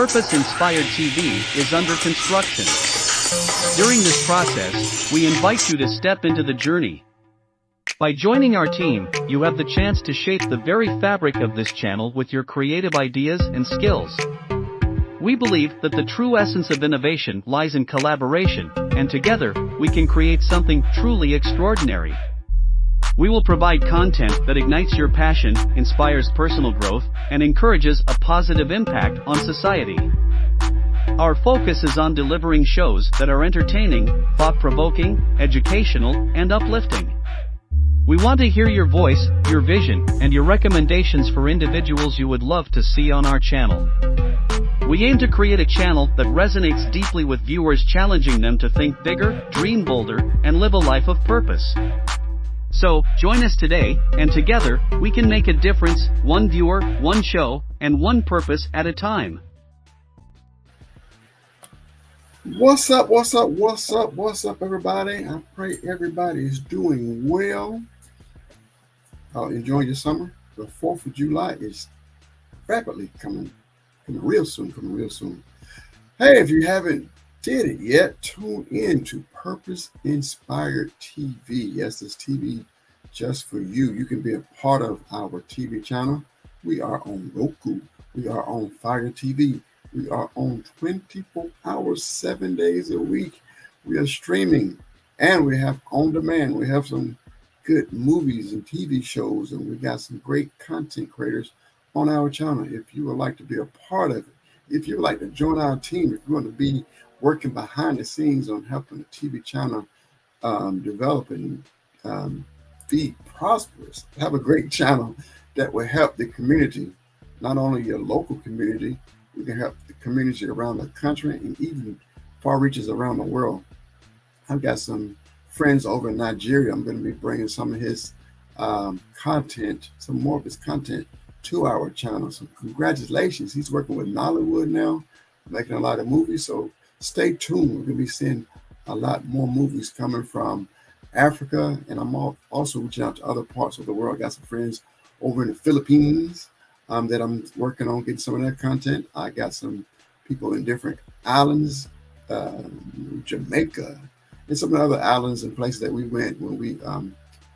Purpose-inspired TV is under construction. During this process, we invite you to step into the journey. By joining our team, you have the chance to shape the very fabric of this channel with your creative ideas and skills. We believe that the true essence of innovation lies in collaboration, and together, we can create something truly extraordinary. We will provide content that ignites your passion, inspires personal growth, and encourages a positive impact on society. Our focus is on delivering shows that are entertaining, thought-provoking, educational, and uplifting. We want to hear your voice, your vision, and your recommendations for individuals you would love to see on our channel. We aim to create a channel that resonates deeply with viewers, challenging them to think bigger, dream bolder, and live a life of purpose. So, join us today, and together, we can make a difference, one viewer, one show, and one purpose at a time. What's up, everybody? I pray everybody is doing well. Enjoying your summer. The 4th of July is rapidly coming real soon. Hey, if you haven't did it yet, tune in to Purpose Inspired TV. Yes, this TV just for you. You can be a part of our TV channel. We are on Roku. We are on Fire TV. We are on 24 hours, 7 days a week. We are streaming, and we have on demand. We have some good movies and TV shows, and we got some great content creators on our channel. If you would like to be a part of it, if you would like to join our team, if you want to be working behind the scenes on helping the TV channel develop and be prosperous, have a great channel that will help the community, not only your local community, we can help the community around the country and even far reaches around the world. I've got some friends over in Nigeria. I'm going to be bringing some of his content, some more of his content to our channel. So congratulations. He's working with Nollywood now, making a lot of movies. So stay tuned. We're going to be seeing a lot more movies coming from Africa, and I'm also reaching out to other parts of the world. I got some friends over in the Philippines that I'm working on getting some of their content. I got some people in different islands, Jamaica, and some of the other islands and places that we went when we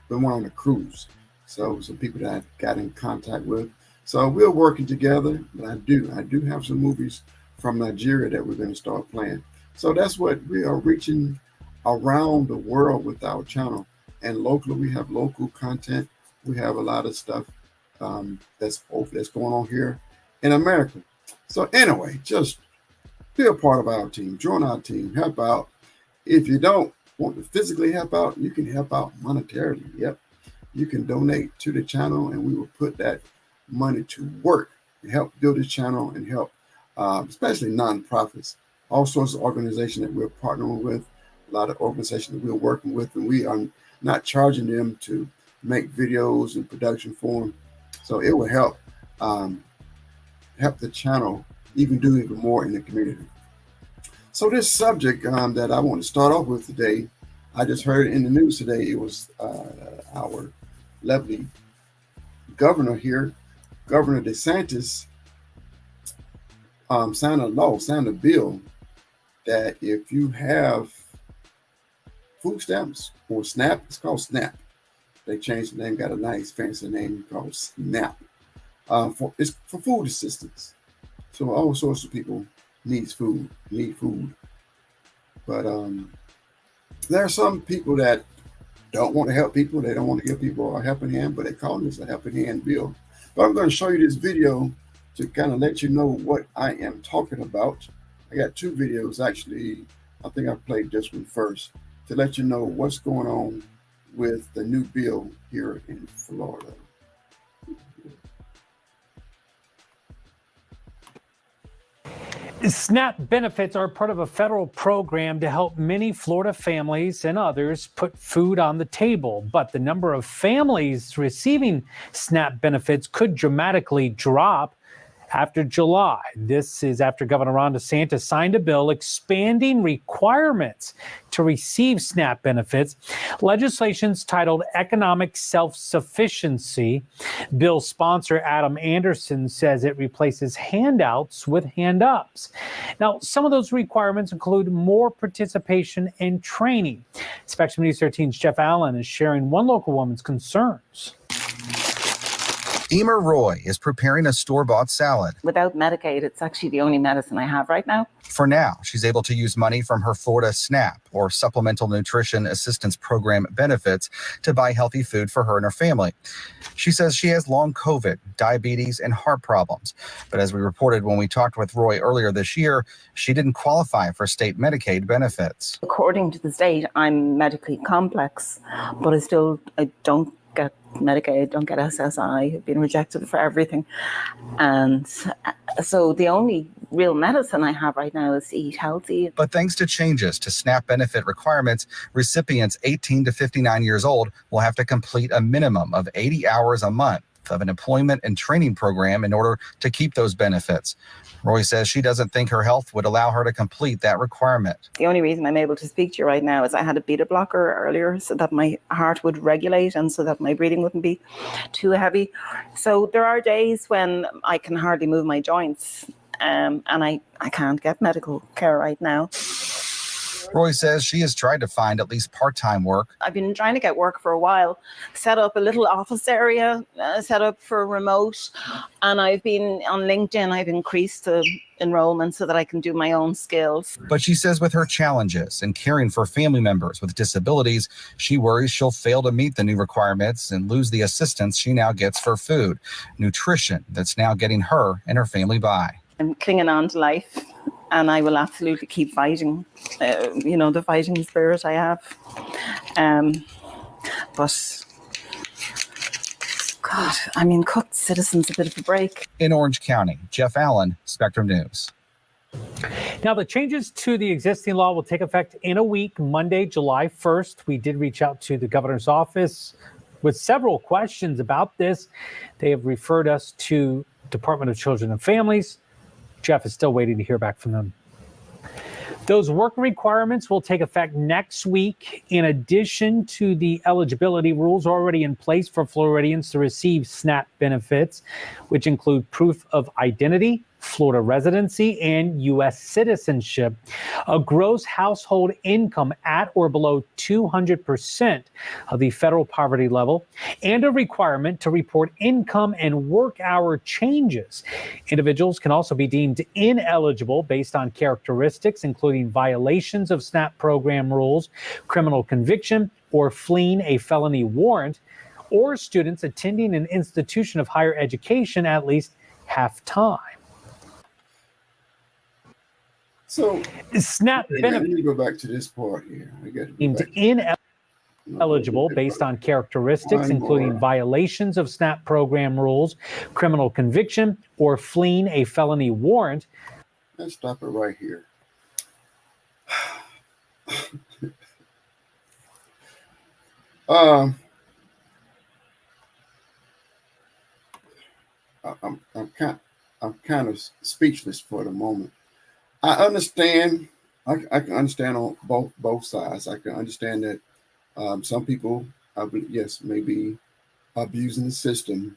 went on a cruise. So some people that I got in contact with. So we're working together, but I do have some movies from Nigeria that we're going to start playing. So that's what we are reaching around the world with our channel. And locally, we have local content. We have a lot of stuff that's going on here in America. So anyway, just be a part of our team. Join our team. Help out. If you don't want to physically help out, you can help out monetarily. Yep. You can donate to the channel, and we will put that money to work and help build this channel and help especially nonprofits, all sorts of organizations that we're partnering with, a lot of organizations that we're working with, and we are not charging them to make videos and production for them. So it will help the channel do even more in the community. So this subject that I want to start off with today, I just heard in the news today. It was our lovely governor here, Gov.Desantis, signed a bill that if you have food stamps or SNAP, it's called SNAP. They changed the name, got a nice fancy name called SNAP. It's for food assistance. So all sorts of people need food. But there are some people that don't want to help people. They don't want to give people a helping hand, but they call this a helping hand bill. But I'm going to show you this video to kind of let you know what I am talking about. I got two videos, actually. I think I played this one first to let you know what's going on with the new bill here in Florida. SNAP benefits are part of a federal program to help many Florida families and others put food on the table. But the number of families receiving SNAP benefits could dramatically drop after July. This is after Governor Ron.Desantis signed a bill expanding requirements to receive SNAP benefits. Legislation's titled Economic Self-Sufficiency. Bill sponsor Adam Anderson says it replaces handouts with hand-ups. Now, some of those requirements include more participation and training. Spectrum News 13's Jeff Allen is sharing one local woman's concerns. Emer Roy is preparing a store-bought salad. Without Medicaid, it's actually the only medicine I have right now. For now, she's able to use money from her Florida SNAP, or Supplemental Nutrition Assistance Program benefits, to buy healthy food for her and her family. She says she has long COVID, diabetes, and heart problems. But as we reported when we talked with Roy earlier this year, she didn't qualify for state Medicaid benefits. According to the state, I'm medically complex, but I don't get Medicaid, don't get SSI, I've been rejected for everything. And so the only real medicine I have right now is to eat healthy. But thanks to changes to SNAP benefit requirements, recipients 18 to 59 years old will have to complete a minimum of 80 hours a month of an employment and training program in order to keep those benefits. Roy says she doesn't think her health would allow her to complete that requirement. The only reason I'm able to speak to you right now is I had a beta blocker earlier so that my heart would regulate and so that my breathing wouldn't be too heavy. So there are days when I can hardly move my joints, and I can't get medical care right now. Roy says she has tried to find at least part-time work. I've been trying to get work for a while, set up a little office area, set up for remote, and I've been on LinkedIn. I've increased the enrollment so that I can do my own skills. But she says with her challenges and caring for family members with disabilities, she worries she'll fail to meet the new requirements and lose the assistance she now gets for food, nutrition that's now getting her and her family by. I'm clinging on to life, and I will absolutely keep fighting, the fighting spirit I have. But, God, cut citizens a bit of a break. In Orange County, Jeff Allen, Spectrum News. Now, the changes to the existing law will take effect in a week, Monday, July 1st. We did reach out to the governor's office with several questions about this. They have referred us to Department of Children and Families. Jeff is still waiting to hear back from them. Those work requirements will take effect next week, in addition to the eligibility rules already in place for Floridians to receive SNAP benefits, which include proof of identity, Florida residency, and U.S. citizenship, a gross household income at or below 200% of the federal poverty level, and a requirement to report income and work hour changes. Individuals can also be deemed ineligible based on characteristics, including violations of SNAP program rules, criminal conviction, or fleeing a felony warrant, or students attending an institution of higher education at least half-time. So SNAP let benefit me go back to this part here. I got to go back. Ineligible based on characteristics, including violations of SNAP program rules, criminal conviction, or fleeing a felony warrant. Let's stop it right here. I'm kind of speechless for the moment. I understand. I can understand on both sides. I can understand that some people, yes, may be abusing the system,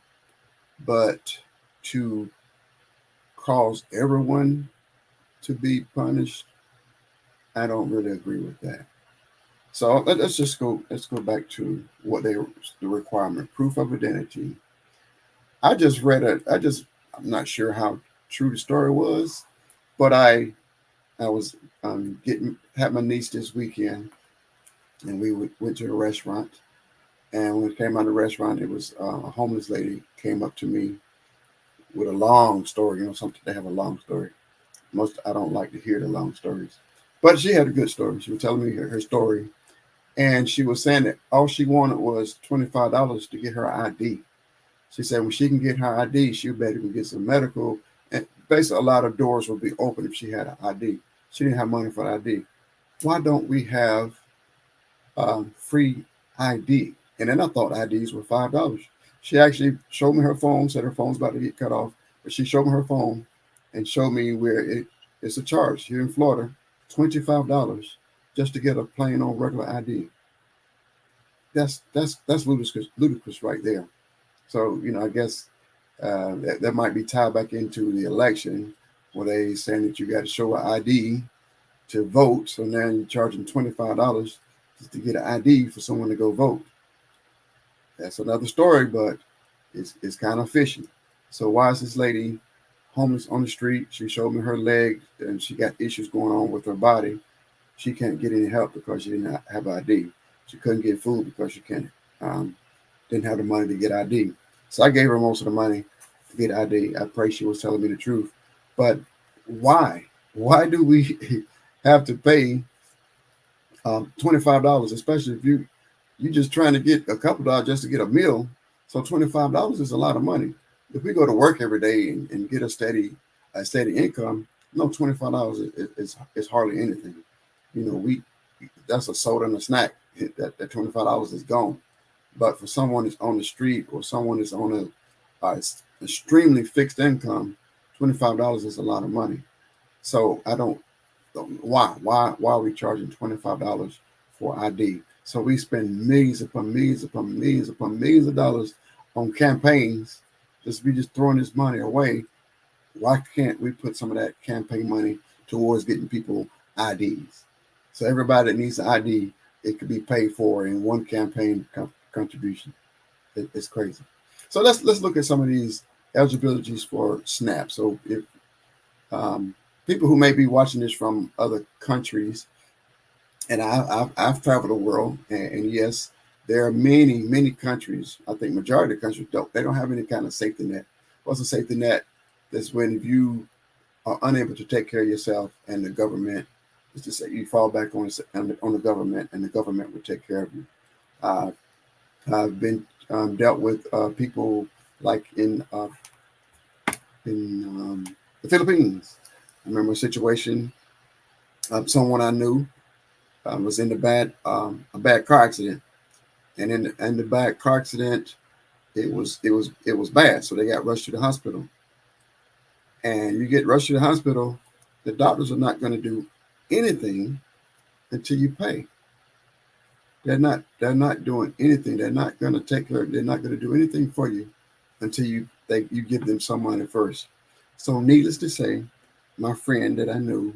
but to cause everyone to be punished, I don't really agree with that. So let's go back to what the requirement: proof of identity. I just read it. I'm not sure how true the story was, but I was had my niece this weekend, and we went to a restaurant. And when we came out of the restaurant, it was a homeless lady came up to me with a long story. Something they have a long story. I don't like to hear the long stories, but she had a good story. She was telling me her story, and she was saying that all she wanted was $25 to get her ID. She said when she can get her ID, she'll be able to get some medical. And basically, a lot of doors will be open if she had an ID. She didn't have money for the ID. Why don't we have free ID? And then I thought IDs were $5. She actually showed me her phone, said her phone's about to get cut off. But she showed me her phone and showed me where it's a charge here in Florida, $25 just to get a plain old regular ID. That's ludicrous right there. So, I guess that might be tied back into the election where they saying that you got to show an ID to vote. So now you're charging $25 just to get an ID for someone to go vote. That's another story, but it's kind of fishy. So why is this lady homeless on the street? She showed me her leg and she got issues going on with her body. She can't get any help because she didn't have ID. She couldn't get food because she didn't have the money to get ID. So I gave her most of the money to get ID. I pray she was telling me the truth. But why? Why do we have to pay $25, especially if you're just trying to get a couple dollars just to get a meal? So $25 is a lot of money. If we go to work every day and get a steady income, no, $25 is hardly anything. That's a soda and a snack. That $25 is gone. But for someone that's on the street or someone that's on a extremely fixed income, $25 is a lot of money. So I don't why are we charging $25 for ID? So we spend millions upon millions upon millions upon millions of dollars on campaigns. We just throwing this money away. Why can't we put some of that campaign money towards getting people IDs? So everybody that needs an ID, it could be paid for in one campaign contribution. It's crazy. So let's look at some of these eligibilities for SNAP. So if people who may be watching this from other countries, and I've traveled the world, and yes, there are many countries. I think majority of countries don't have any kind of safety net. What's a safety net? That's when if you are unable to take care of yourself, and the government is to say you fall back on the government, and the government will take care of you. I've been dealt with people like in the Philippines. I remember a situation. Someone I knew was in a bad car accident, and in the bad car accident, it was bad. So they got rushed to the hospital. And you get rushed to the hospital, the doctors are not going to do anything until you pay. They're not doing anything. They're not going to take care. They're not going to do anything for you until you give them some money first. So needless to say, my friend that I knew,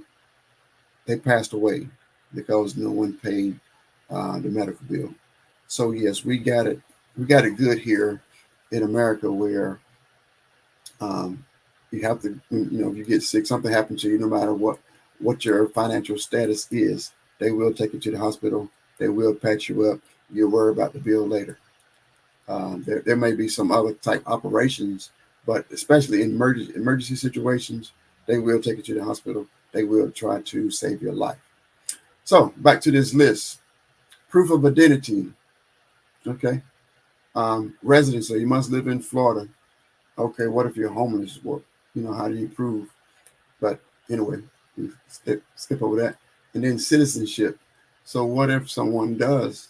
they passed away because no one paid the medical bill. So yes, we got it good here in America where you have to, if you get sick, something happens to you, no matter what your financial status is, they will take you to the hospital. They will patch you up. You'll worry about the bill later. There may be some other type operations, but especially in emergency situations, they will take you to the hospital. They will try to save your life. So back to this list. Proof of identity. Okay. Residence. So you must live in Florida. Okay. What if you're homeless? Well, how do you prove? But anyway, we skip over that. And then citizenship. So what if someone does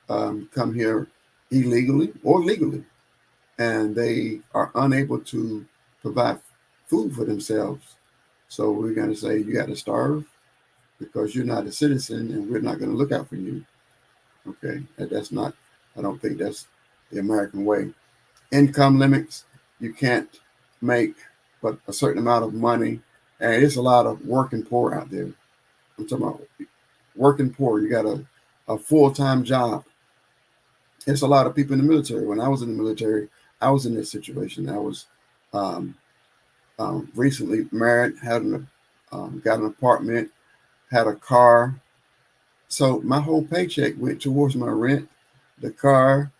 come here illegally or legally, and they are unable to provide food for themselves? So we're going to say you got to starve because you're not a citizen, and we're not going to look out for you. Okay, that's not. I don't think that's the American way. Income limits. You can't make but a certain amount of money, and it's a lot of working poor out there. I'm talking about working poor. You got a full-time job. It's a lot of people in the military. When I was in the military, I was in this situation. I was recently married, got an apartment, had a car. So my whole paycheck went towards my rent, the car,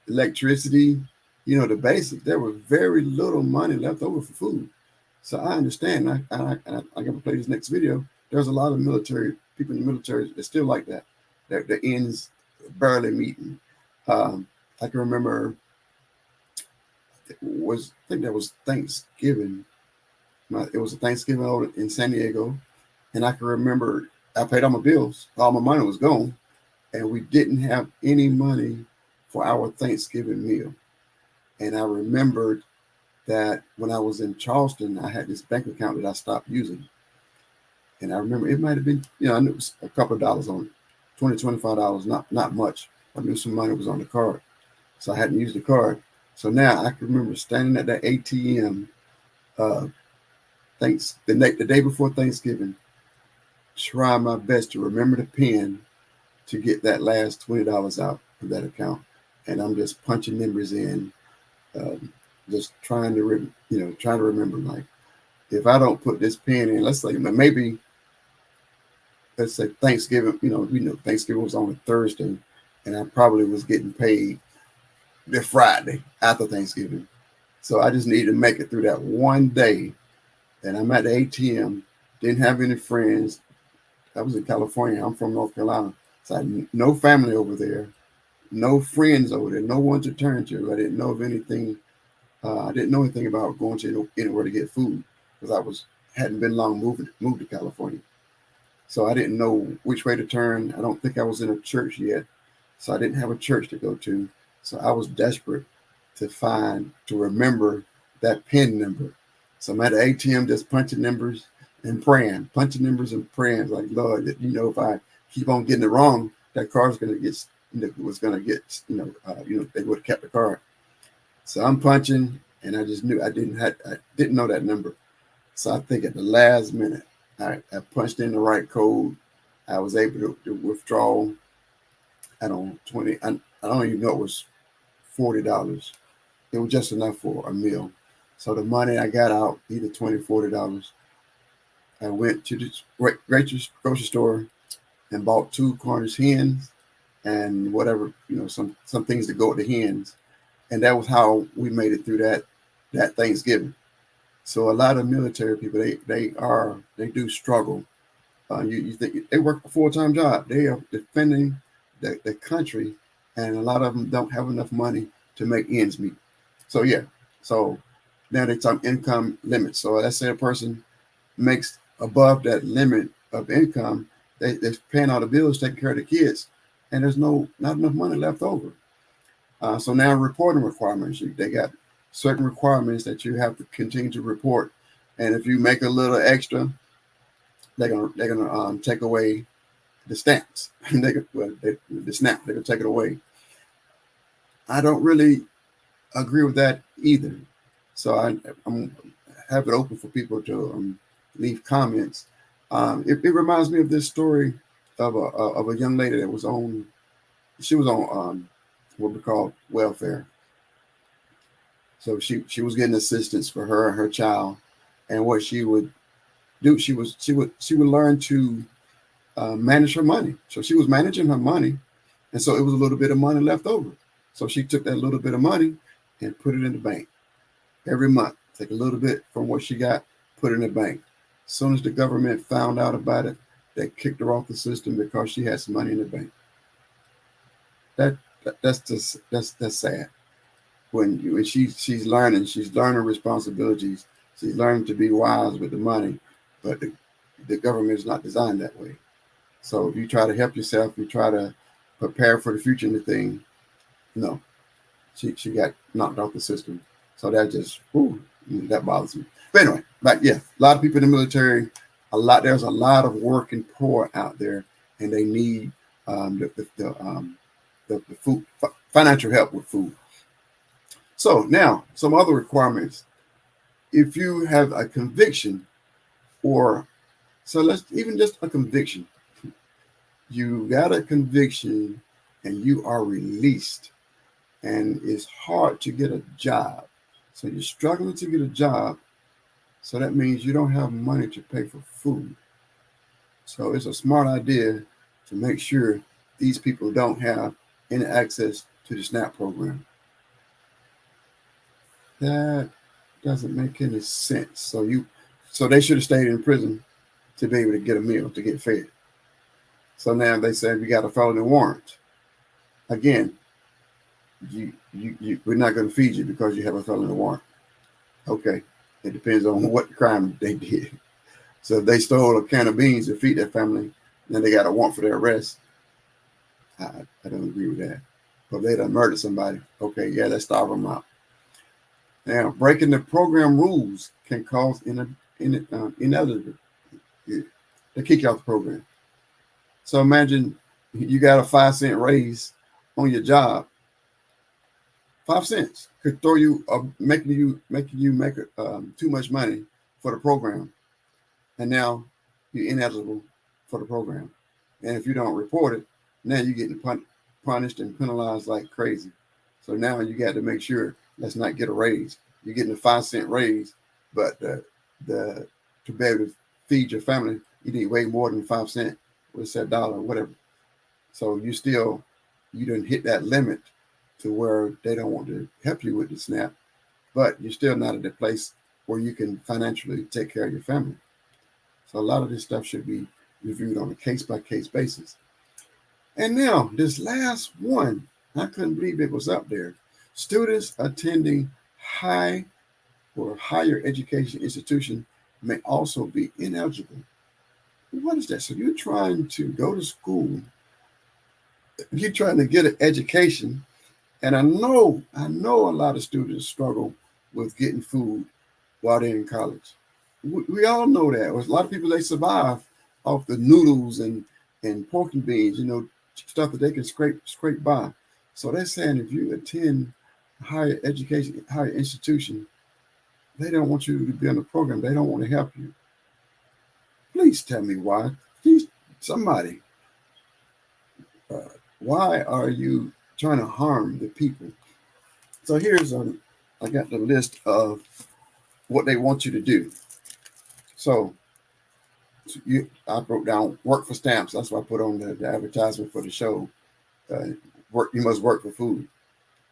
electricity, the basics. There was very little money left over for food. So I understand. I'm going to play this next video. There's a lot of people in the military that's still like that. The ends barely meeting. I can remember I think that was Thanksgiving. It was a Thanksgiving over in San Diego. And I can remember I paid all my bills. All my money was gone. And we didn't have any money for our Thanksgiving meal. And I remembered that when I was in Charleston, I had this bank account that I stopped using. And I remember it might have been, I knew it was a couple of dollars on it, $20, $25, not much. I knew some money was on the card. So I hadn't used the card. So now I can remember standing at that ATM the day before Thanksgiving, trying my best to remember the PIN to get that last $20 out of that account. And I'm just punching numbers in, just trying to remember, like, if I don't put this PIN in, let's say Thanksgiving, Thanksgiving was on a Thursday, and I probably was getting paid the Friday after Thanksgiving. So I just needed to make it through that one day. And I'm at the ATM, didn't have any friends. I was in California. I'm from North Carolina. So I had no family over there, no friends over there, no one to turn to. I didn't know of anything. I didn't know anything about going to anywhere to get food because hadn't been long moved to California. So I didn't know which way to turn. I don't think I was in a church yet. So I didn't have a church to go to. So I was desperate to remember that PIN number. So I'm at the ATM just punching numbers and praying, like, Lord, if I keep on getting it wrong, that card's going to get, they would have kept the card. So I'm punching, and I just knew I didn't know that number. So I think at the last minute, I punched in the right code. I was able to withdraw. I don't even know it was $40. It was just enough for a meal. So the money I got out, either $20, $40. I went to the grocery store and bought 2 Cornish hens and whatever, some things to go with the hens. And that was how we made it through that Thanksgiving. So a lot of military people, they do struggle. You think they work a full-time job. They are defending the country, and a lot of them don't have enough money to make ends meet. So now they talk income limits. So let's say a person makes above that limit of income, they're paying all the bills, taking care of the kids, and there's not enough money left over. So now reporting requirements, they got certain requirements that you have to continue to report, and if you make a little extra, they're gonna take away the stamps. The SNAP, they're gonna take it away. I don't really agree with that either. So I'm have it open for people to leave comments. It reminds me of this story of a young lady that was on. She was on what we call welfare. So she was getting assistance for her and her child, and what she would do, she would learn to manage her money. So she was managing her money, and so it was a little bit of money left over. So she took that little bit of money and put it in the bank every month. Take a little bit from what she got, put it in the bank. As soon as the government found out about it, they kicked her off the system because she had some money in the bank. That's sad. When she's learning responsibilities, she's learning to be wise with the money, but the government is not designed that way. So if you try to help yourself, you try to prepare for the future and the thing, no, she got knocked off the system. So that bothers me. But anyway, a lot of people in the military, there's a lot of working poor out there, and they need the food, financial help with food. So now some other requirements. If you have a conviction, let's even just a conviction, you got a conviction and you are released, and it's hard to get a job. So you're struggling to get a job. So that means you don't have money to pay for food. So it's a smart idea to make sure these people don't have any access to the SNAP program. That doesn't make any sense. So they should have stayed in prison to be able to get a meal, to get fed. So now they say we got a felony warrant. Again, we're not going to feed you because you have a felony warrant. Okay, it depends on what crime they did. So if they stole a can of beans to feed their family, then they got a warrant for their arrest. I don't agree with that. But if they done murdered somebody, okay, yeah, let's starve them out. Now, breaking the program rules can cause ineligibility. They kick you off the program. So imagine you got a 5 cent raise on your job. 5 cents could throw you, making you make too much money for the program, and now you're ineligible for the program. And if you don't report it, now you're getting punished and penalized like crazy. So now you got to make sure let's not get a raise. You're getting a 5 cent raise, but the to be able to feed your family, you need way more than 5 cents. What's that dollar, whatever? So you didn't hit that limit to where they don't want to help you with the SNAP, but you're still not at the place where you can financially take care of your family. So a lot of this stuff should be reviewed on a case-by-case basis. And now this last one, I couldn't believe it was up there. Students attending high or higher education institution may also be ineligible. What is that? So you're trying to go to school, you're trying to get an education, and I know a lot of students struggle with getting food while they're in college. We all know that. A lot of people, they survive off the noodles and pork and beans, stuff that they can scrape by. So they're saying if you attend higher education, higher institution, they don't want you to be on the program. They don't want to help you. Please tell me why. Please, somebody, why are you trying to harm the people? So here's I got the list of what they want you to do. So I broke down work for stamps. That's why I put on the advertisement for the show. You must work for food.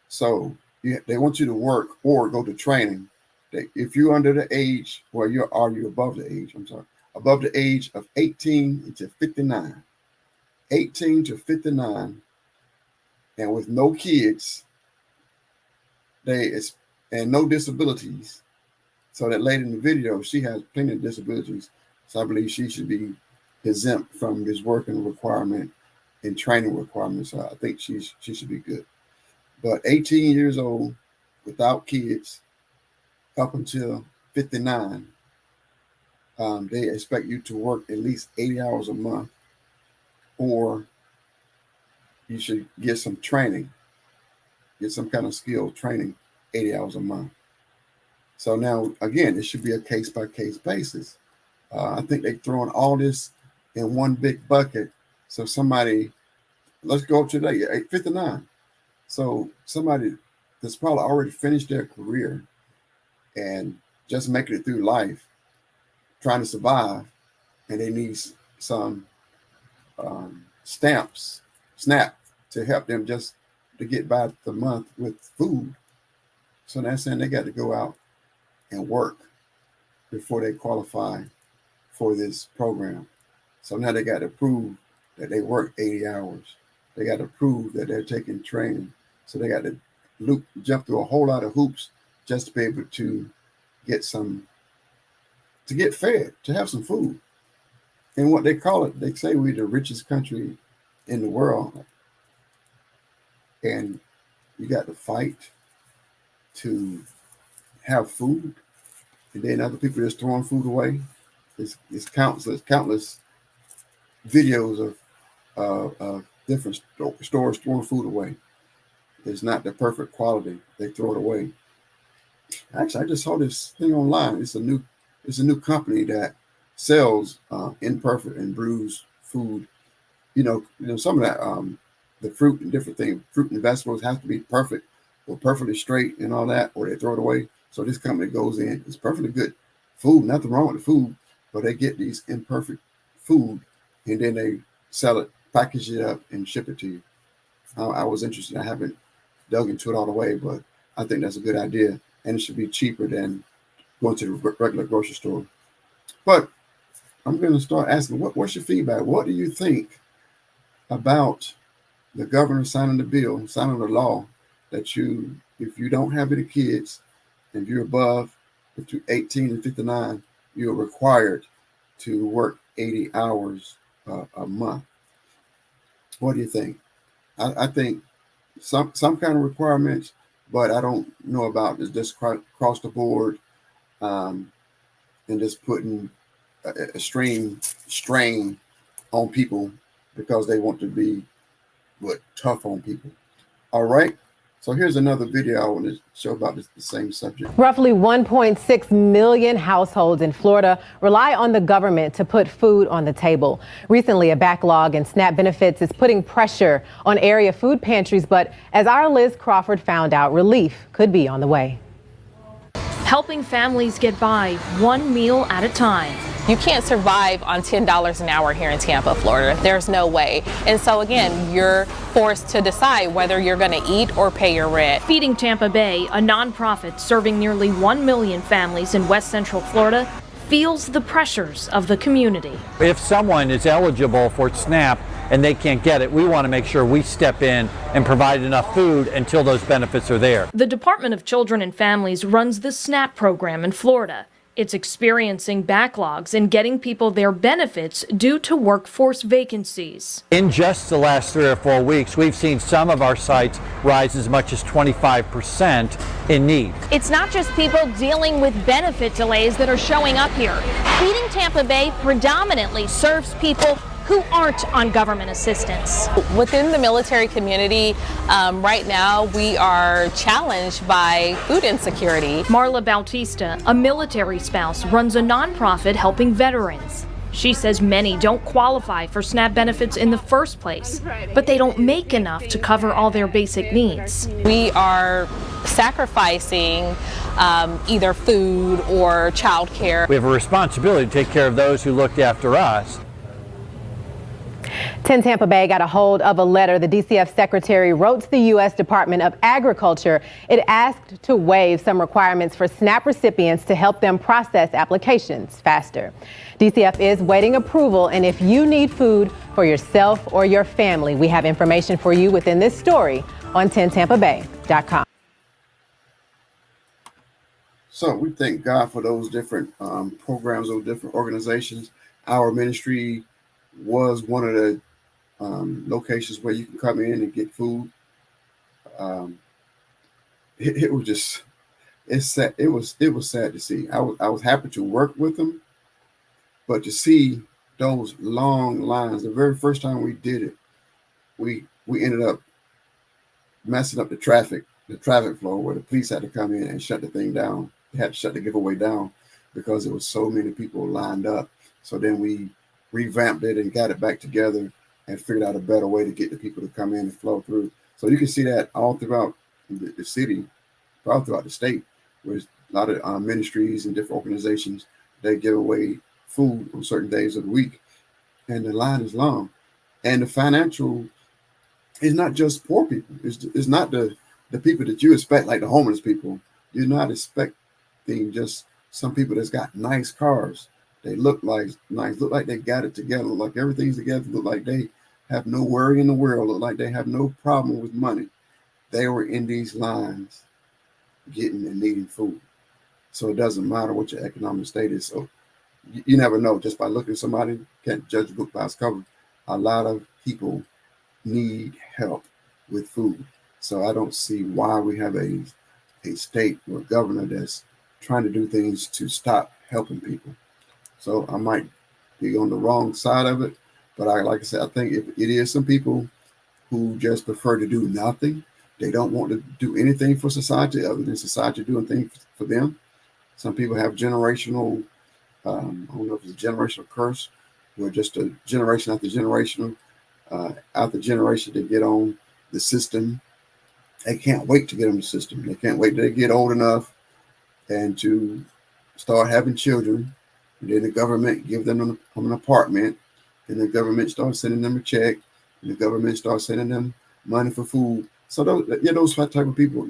So they want you to work or go to training. If you're under the age, well, you above the age? I'm sorry, above the age of 18 to 59. 18 to 59, and with no kids, and no disabilities. So that lady in the video, she has plenty of disabilities. So I believe she should be exempt from this working requirement and training requirements. So I think she should be good. But 18 years old, without kids, up until 59, they expect you to work at least 80 hours a month, or you should get some training, get some kind of skill training, 80 hours a month. So now, again, it should be a case-by-case basis. I think they're throwing all this in one big bucket. So somebody, let's go up to today, 59. So somebody that's probably already finished their career and just making it through life, trying to survive, and they need some SNAP to help them just to get by the month with food. So they're saying they got to go out and work before they qualify for this program. So now they got to prove that they work 80 hours. They got to prove that they're taking training. So they got to jump through a whole lot of hoops just to be able to get fed, to have some food. And what they call it, they say we're the richest country in the world. And you got to fight to have food. And then other people just throwing food away. It's countless videos of different stores throwing food away. It's not the perfect quality. They throw it away. Actually, I just saw this thing online. It's a new company that sells imperfect and bruised food. Some of that the fruit and different things, fruit and vegetables have to be perfect or perfectly straight and all that, or they throw it away. So this company goes in, it's perfectly good food, nothing wrong with the food, but they get these imperfect food and then they sell it, package it up, and ship it to you. I was interested. I haven't dug into it all the way, but I think that's a good idea, and it should be cheaper than going to the regular grocery store. But I'm going to start asking, what's your feedback? What do you think about the governor signing the law that if you don't have any kids, if you're above between 18 and 59, you're required to work 80 hours a month? What do you think? I think some kind of requirements, but I don't know about this across the board, and just putting a strain on people because they want to be tough on people. All right. So here's another video I want to show about the same subject. Roughly 1.6 million households in Florida rely on the government to put food on the table. Recently, a backlog in SNAP benefits is putting pressure on area food pantries. But as our Liz Crawford found out, relief could be on the way. Helping families get by one meal at a time. You can't survive on $10 an hour here in Tampa, Florida. There's no way. And so again, you're forced to decide whether you're going to eat or pay your rent. Feeding Tampa Bay, a nonprofit serving nearly 1 million families in West Central Florida, feels the pressures of the community. If someone is eligible for SNAP and they can't get it, we want to make sure we step in and provide enough food until those benefits are there. The Department of Children and Families runs the SNAP program in Florida. It's experiencing backlogs in getting people their benefits due to workforce vacancies. In just the last 3 or 4 weeks, we've seen some of our sites rise as much as 25% in need. It's not just people dealing with benefit delays that are showing up here. Feeding Tampa Bay predominantly serves people who aren't on government assistance. Within the military community, right now we are challenged by food insecurity. Marla Bautista, a military spouse, runs a nonprofit helping veterans. She says many don't qualify for SNAP benefits in the first place, but they don't make enough to cover all their basic needs. We are sacrificing either food or childcare. We have a responsibility to take care of those who looked after us. 10 Tampa Bay got a hold of a letter the DCF secretary wrote to the U.S. Department of Agriculture. It asked to waive some requirements for SNAP recipients to help them process applications faster. DCF is waiting approval, and if you need food for yourself or your family, we have information for you within this story on 10tampabay.com. So we thank God for those different programs, those different organizations. Our ministry was one of the locations where you can come in and get food. It was just, it's sad. It was sad to see. I was happy to work with them, but to see those long lines, the very first time we did it, we ended up messing up the traffic flow, where the police had to come in and shut the thing down. They had to shut the giveaway down because there was so many people lined up. So then we revamped it and got it back together and figured out a better way to get the people to come in and flow through. So you can see that all throughout the city, all throughout the state, where a lot of ministries and different organizations, they give away food on certain days of the week. And the line is long. And the financial is not just poor people. It's not the people that you expect, like the homeless people. You're not expecting just some people that's got nice cars. They look like nice, look like they got it together, look like everything's together, look like they have no worry in the world, look like they have no problem with money. They were in these lines getting and needing food. So it doesn't matter what your economic state is. So you never know. Just by looking at somebody, can't judge a book by its cover. A lot of people need help with food. So I don't see why we have a state or a governor that's trying to do things to stop helping people. So I might be on the wrong side of it, but like I said, I think if it is some people who just prefer to do nothing, they don't want to do anything for society other than society doing things for them. Some people have generational, I don't know if it's a generational curse, or just a generation after generation, they get on the system. They can't wait to get on the system. They can't wait till they get old enough and to start having children. And then the government give them an apartment, and the government starts sending them a check, and the government starts sending them money for food. So those type of people,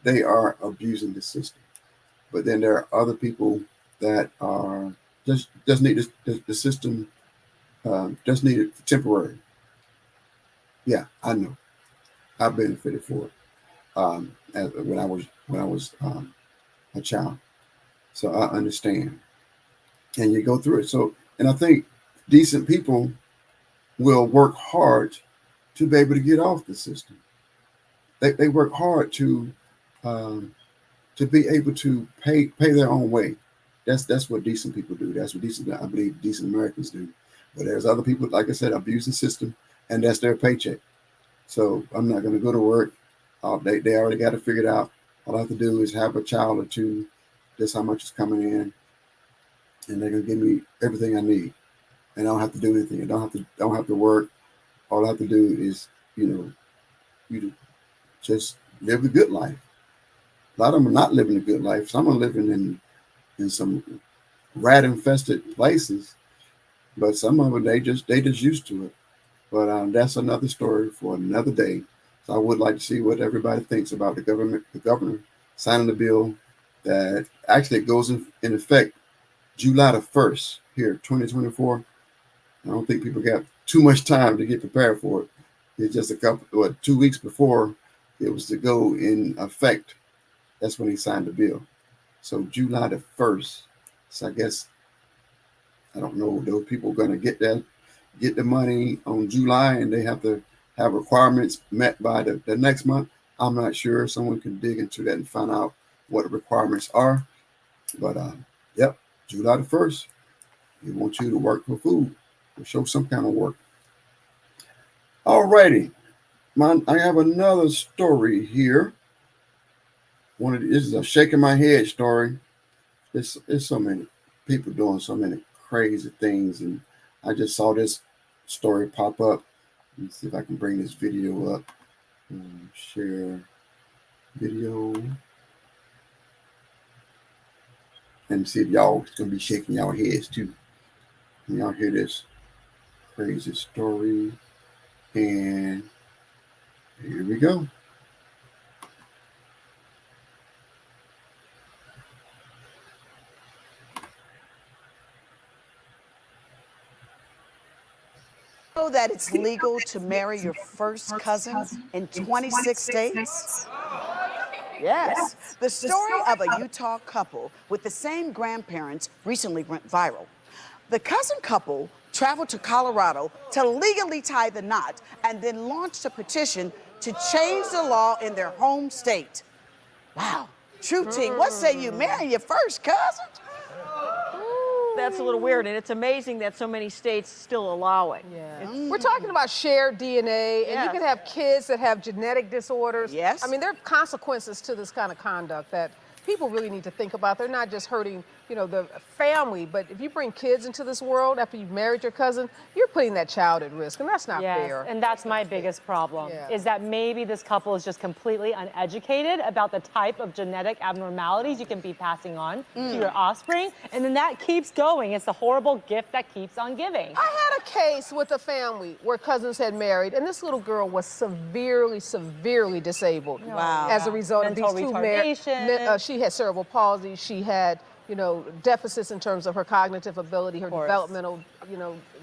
they are abusing the system. But then there are other people that are just need the system, just need it temporary. Yeah, I know. I benefited for it when I was a child, so I understand. And you go through it. So, and I think decent people will work hard to be able to get off the system. they work hard to be able to pay their own way. That's what decent people do. That's what I believe decent Americans do. But there's other people, like I said, abuse the system, and that's their paycheck. So I'm not going to go to work. They already got it figured out. All I have to do is have a child or two. This how much is coming in, and they're going to give me everything I need, and I don't have to do anything. I don't have to work. All I have to do is, you just live the good life. A lot of them are not living a good life. Some are living in some rat infested places, but some of them they just used to it. But that's another story for another day. So I would like to see what everybody thinks about the governor signing the bill that actually goes in effect July the 1st here, 2024. I don't think people got too much time to get prepared for it. It's just 2 weeks before it was to go in effect. That's when he signed the bill. So July the 1st. So I guess, I don't know, those people are going to get the money on July, and they have to have requirements met by the next month. I'm not sure. Someone can dig into that and find out what the requirements are. But yep, July the 1st, they want you to work for food or show some kind of work. All righty. I have another story here. This is a shaking my head story. There's so many people doing so many crazy things, and I just saw this story pop up. Let me see if I can bring this video up. Share video. And see if y'all gonna be shaking y'all heads too. And y'all hear this crazy story. And here we go. Know that it's legal to marry your first cousin in 26 states? Yes. The story of a Utah couple with the same grandparents recently went viral. The cousin couple traveled to Colorado to legally tie the knot and then launched a petition to change the law in their home state. Wow. True team, what say you marry your first cousin? That's a little weird, and it's amazing that so many states still allow it. Yeah. We're talking about shared DNA, and you can have kids that have genetic disorders. Yes. I mean, there are consequences to this kind of conduct that people really need to think about. They're not just hurting, the family, but if you bring kids into this world after you've married your cousin, you're putting that child at risk, and that's not fair. And that's my biggest problem, is that maybe this couple is just completely uneducated about the type of genetic abnormalities you can be passing on to your offspring, and then that keeps going. It's the horrible gift that keeps on giving. I had a case with a family where cousins had married, and this little girl was severely, severely disabled. Wow. As a result Mental of these two retardation. she had cerebral palsy. She had, deficits in terms of her cognitive ability, her developmental,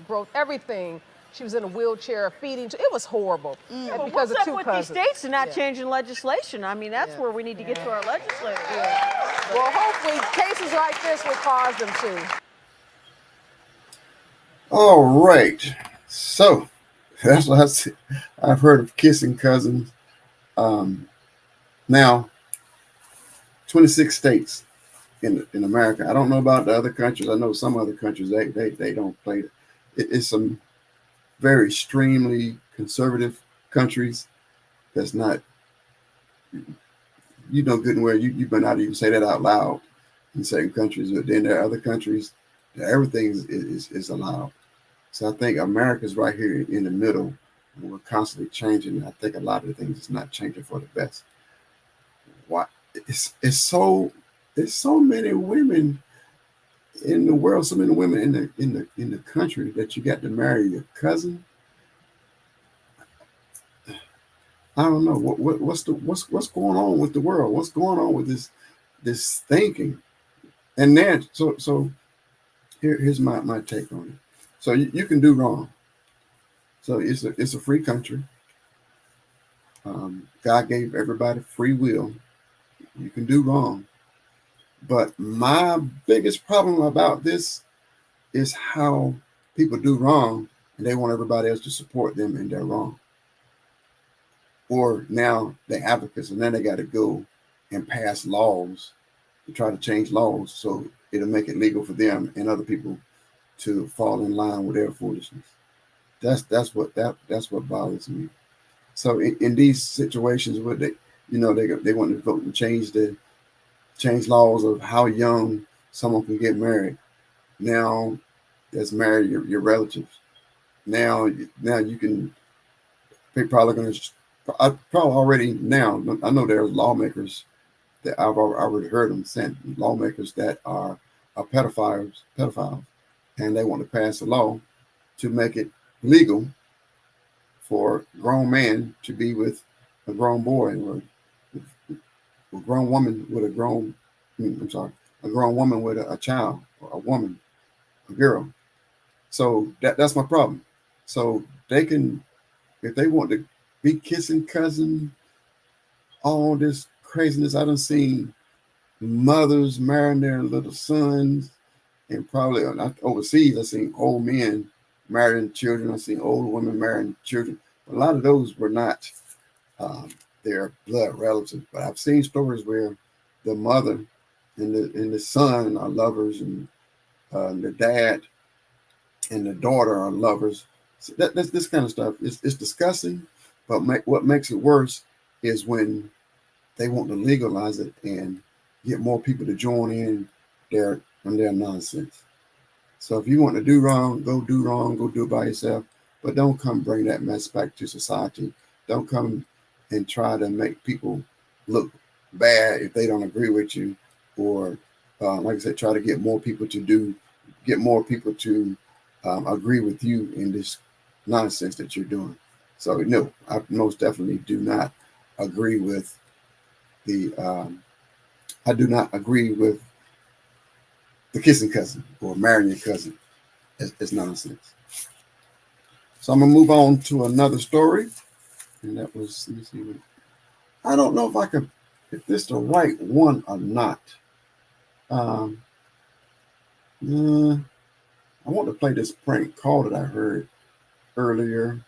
growth, everything. She was in a wheelchair, feeding. It was horrible. And Well, because what's of two up with cousins. these states and not changing legislation? I mean, that's where we need to get to our legislators. Well, hopefully cases like this will cause them to. All right. So that's what I've heard of kissing cousins. Now, 26 states in America. I don't know about the other countries. I know some other countries they don't play it. It's some very extremely conservative countries that's not, good and well. You better not even say that out loud in certain countries. But then there are other countries that everything is allowed. So I think America's right here in the middle, and we're constantly changing. And I think a lot of the things is not changing for the best. Why? It's so many women in the world, so many women in the country that you got to marry your cousin. I don't know what's going on with the world. What's going on with this thinking? And then so here's my take on it. So you can do wrong. So it's a free country. God gave everybody free will. You can do wrong. But my biggest problem about this is how people do wrong and they want everybody else to support them in their wrong. or now the advocates, and then they got to go and pass laws to try to change laws so it'll make it legal for them and other people to fall in line with their foolishness. That's what bothers me. So in these situations where they want to vote and change laws of how young someone can get married. Now, that's married your relatives. Now you can. They're probably going to. I probably already now. I know there's lawmakers that I've already heard them saying, lawmakers that are pedophiles, and they want to pass a law to make it legal for a grown man to be with a grown boy, or a grown woman with a grown. I'm sorry, a grown woman with a child, or a woman, a girl. So that's my problem. So they can, if they want to be kissing cousin, all this craziness. I done seen mothers marrying their little sons, and probably overseas. I seen old men marrying children. I seen old women marrying children. A lot of those were not their blood relatives, but I've seen stories where the mother and the son are lovers, and the dad and the daughter are lovers. So that's this kind of stuff. It's disgusting, but what makes it worse is when they want to legalize it and get more people to join in their nonsense. So if you want to do wrong, go do it by yourself. But don't come bring that mess back to society. Don't come and try to make people look bad if they don't agree with you, or like I said, try to get more people to agree with you in this nonsense that you're doing. So no, I most definitely do not agree with I do not agree with the kissing cousin or marrying your cousin. It's nonsense. So I'm gonna move on to another story, and that was, let me see. I don't know if this the right one or not. I want to play this prank call that I heard earlier.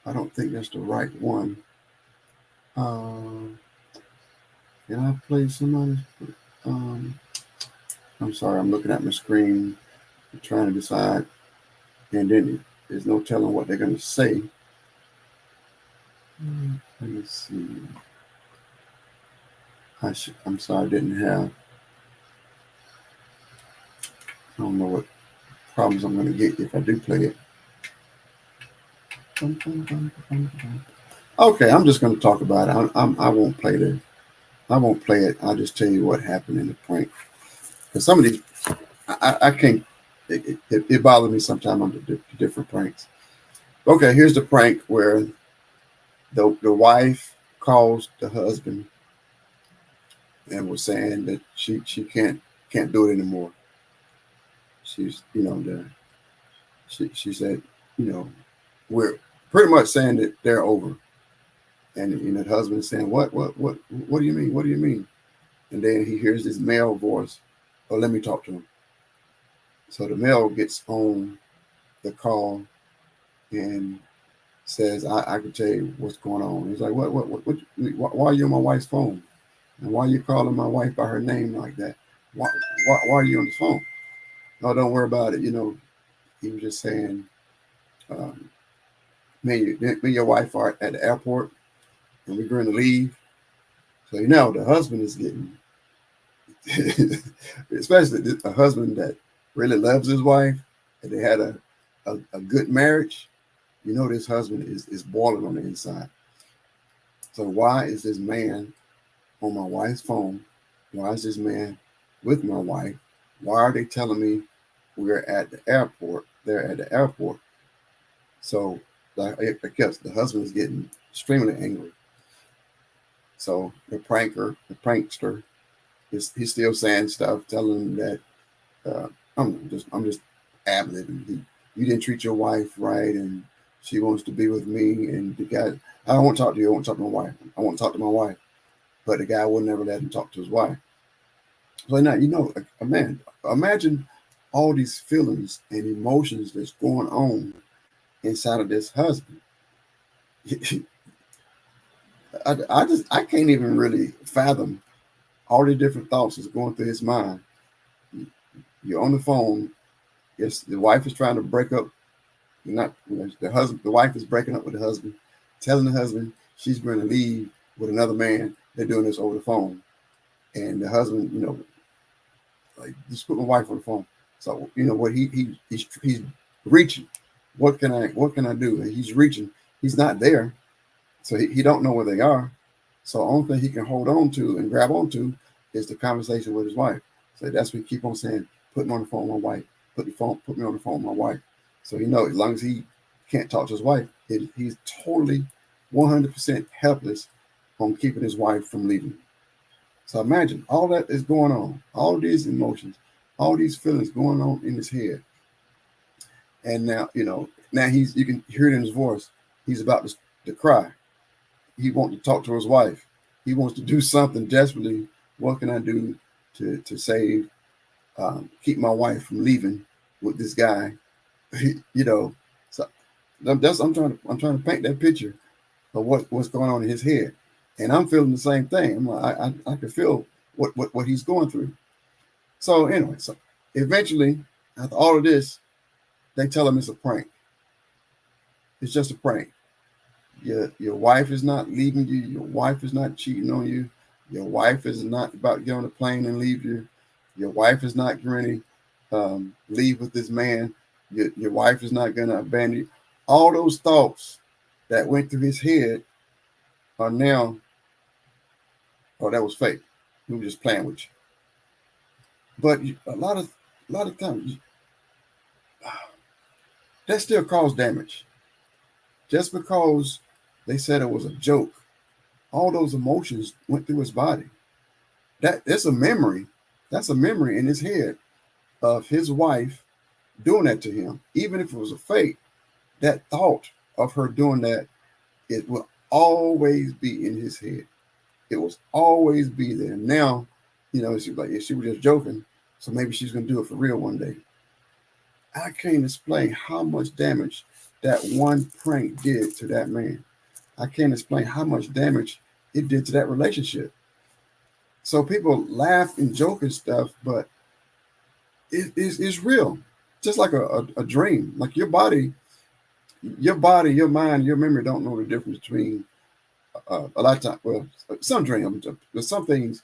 I don't think that's the right one. Can I play somebody? I'm sorry, I'm looking at my screen, trying to decide, and then there's no telling what they're going to say. Let me see. I'm sorry, I didn't have. I don't know what problems I'm going to get if I do play it. Okay, I'm just going to talk about it. I won't play it. I won't play it. I'll just tell you what happened in the prank. Because some of these, I can't. It bothers me sometimes on the different pranks. Okay, here's the prank where the wife calls the husband and was saying that she can't do it anymore. She's she said, we're pretty much saying that they're over. And the husband is saying, what do you mean? What do you mean? And then he hears this male voice. Oh, let me talk to him. So the male gets on the call and says, I can tell you what's going on. He's like, why are you on my wife's phone? And why are you calling my wife by her name like that? Why are you on the phone? No, don't worry about it. He was just saying, me and your wife are at the airport and we're going to leave. So the husband is getting, especially a husband that really loves his wife and they had a good marriage. This husband is boiling on the inside. So why is this man on my wife's phone? Why is this man with my wife? Why are they telling me we're at the airport? They're at the airport. So I guess the husband is getting extremely angry. So the prankster, he's still saying stuff, telling him that I'm just ad-libbing. You didn't treat your wife right, and she wants to be with me. And the guy, I don't want to talk to you. I want to talk to my wife. I want to talk to my wife. But the guy would never let him talk to his wife. So now, man, imagine all these feelings and emotions that's going on inside of this husband. I can't even really fathom all the different thoughts that's going through his mind. You're on the phone. Yes, the wife is trying to break up. Not the husband. The wife is breaking up with the husband, telling the husband she's going to leave with another man. They're doing this over the phone, and the husband, like, just put my wife on the phone. So what he's reaching. What can I do? And he's reaching. He's not there, so he don't know where they are. So the only thing he can hold on to and grab onto is the conversation with his wife. So that's what he keep on saying. Put me on the phone with my wife. Put me on the phone with my wife. So as long as he can't talk to his wife, he's totally 100% helpless on keeping his wife from leaving. So imagine all that is going on, all these emotions, all these feelings going on in his head. And now, you can hear it in his voice. He's about to cry. He wants to talk to his wife. He wants to do something desperately. What can I do to save, keep my wife from leaving with this guy? So I'm trying to paint that picture of what's going on in his head, and I'm feeling the same thing. I'm like, I can feel what he's going through. So anyway, so eventually, after all of this, they tell him it's a prank. It's just a prank. Your wife is not leaving you. Your wife is not cheating on you. Your wife is not about to get on a plane and leave you. Your wife is not going to leave with this man. Your wife is not going to abandon you. All those thoughts that went through his head are now, oh, that was fake. We were just playing with you. But a lot of times, that still caused damage. Just because they said it was a joke, all those emotions went through his body. That's a memory. That's a memory in his head of his wife doing that to him. Even if it was a fake, that thought of her doing that, it will always be in his head. It will always be there. Now, she's like, yeah, she was just joking, so maybe she's going to do it for real one day. I can't explain how much damage that one prank did to that man. I can't explain how much damage it did to that relationship. So people laugh and joke and stuff, but it's real. Just like a dream. Like your body, your mind, your memory don't know the difference between a lot of times. Well, some dreams, but some things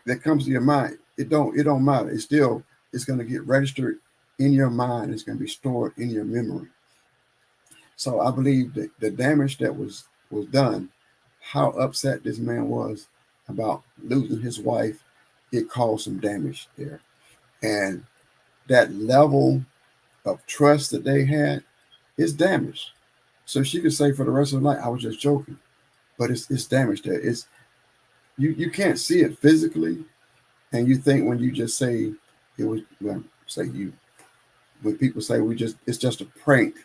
that comes to your mind, it don't matter. It's going to get registered in your mind. It's going to be stored in your memory. So I believe that the damage that was done, how upset this man was about losing his wife, it caused some damage there. And that level of trust that they had is damaged. So she could say for the rest of her life, I was just joking. But it's damaged there. It's you can't see it physically. And you think when you just say it was, when people say it's just a prank,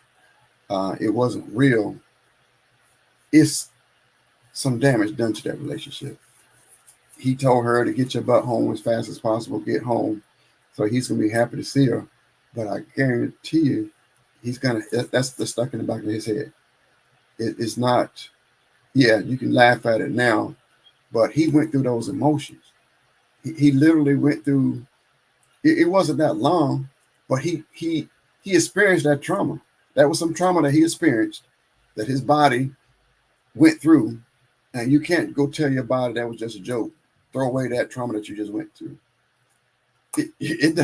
it wasn't real, it's some damage done to that relationship. He told her to get your butt home as fast as possible, get home. So he's going to be happy to see her. But I guarantee you, that's the stuck in the back of his head. It's not, yeah, you can laugh at it now, but he went through those emotions. He literally went through, it wasn't that long, but he experienced that trauma. That was some trauma that he experienced, that his body went through, and you can't go tell your body that was just a joke. Throw away that trauma that you just went through. It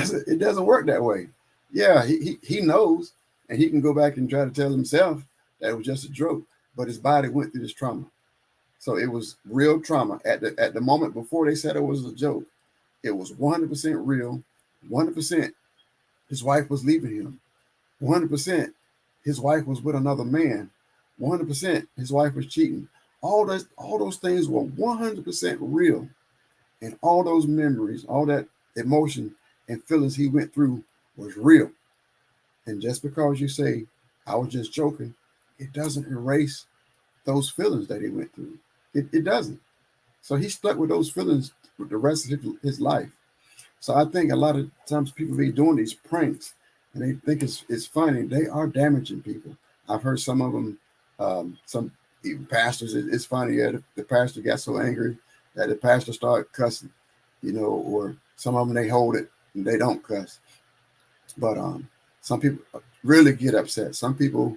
doesn't work that way. Yeah, he knows, and he can go back and try to tell himself that it was just a joke, but his body went through this trauma. So it was real trauma. At the moment before they said it was a joke, it was 100% real. 100% his wife was leaving him. 100% his wife was with another man. 100% his wife was cheating. All those things were 100% real. And all those memories, all that emotion and feelings he went through was real. And just because you say, I was just joking, it doesn't erase those feelings that he went through. It doesn't. So he stuck with those feelings for the rest of his life. So I think a lot of times people be doing these pranks and they think it's funny. They are damaging people. I've heard some of them, some even pastors, it's funny. Yeah, the pastor got so angry that the pastor started cussing, or some of them, they hold it and they don't cuss. But some people really get upset. Some people,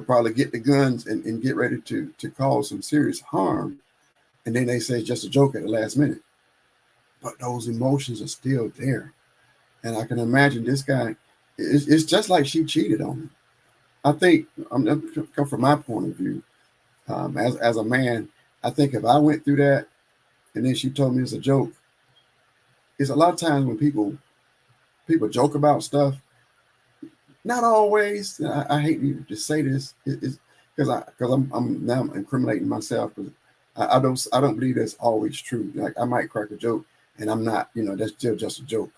probably get the guns and get ready to cause some serious harm. And then they say it's just a joke at the last minute. But those emotions are still there. And I can imagine this guy, it's just like she cheated on him. I think, come from my point of view, as a man, I think if I went through that and then she told me it's a joke, it's a lot of times when people joke about stuff, not always. I hate to say this, because I'm now incriminating myself, because I don't believe that's always true. Like, I might crack a joke and I'm not, that's still just a joke.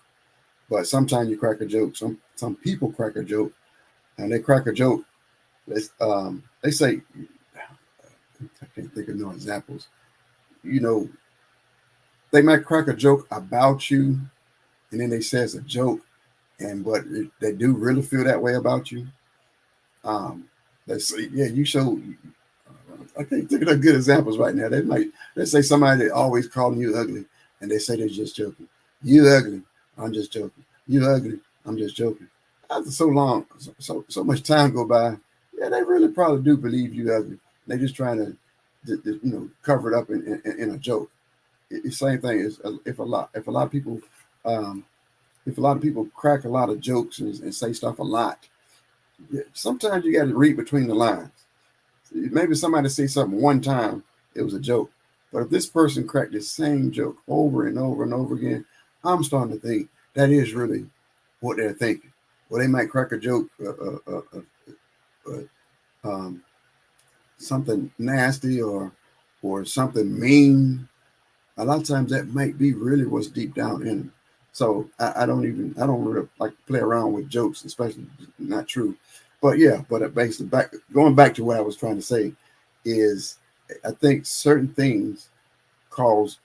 But sometimes you crack a joke. Some people crack a joke, and they crack a joke. They say, I can't think of no examples. They might crack a joke about you, and then they say it's a joke, but they do really feel that way about you. They say, yeah, you show. I can't think of no good examples right now. Let's say somebody that always calling you ugly, and they say they're just joking. You ugly, I'm just joking. You ugly, I'm just joking. After so long, so much time go by, yeah, they really probably do believe you ugly. They're just trying to cover it up in a joke. It's the same thing as if a lot of people crack a lot of jokes and say stuff a lot. Sometimes you got to read between the lines. Maybe somebody say something one time, it was a joke. But if this person cracked the same joke over and over and over again, I'm starting to think that is really what they're thinking. Well, they might crack a joke, something nasty or something mean. A lot of times that might be really what's deep down in them. So I don't really like to play around with jokes, especially not true. But yeah, basically going back to what I was trying to say is, I think certain things cause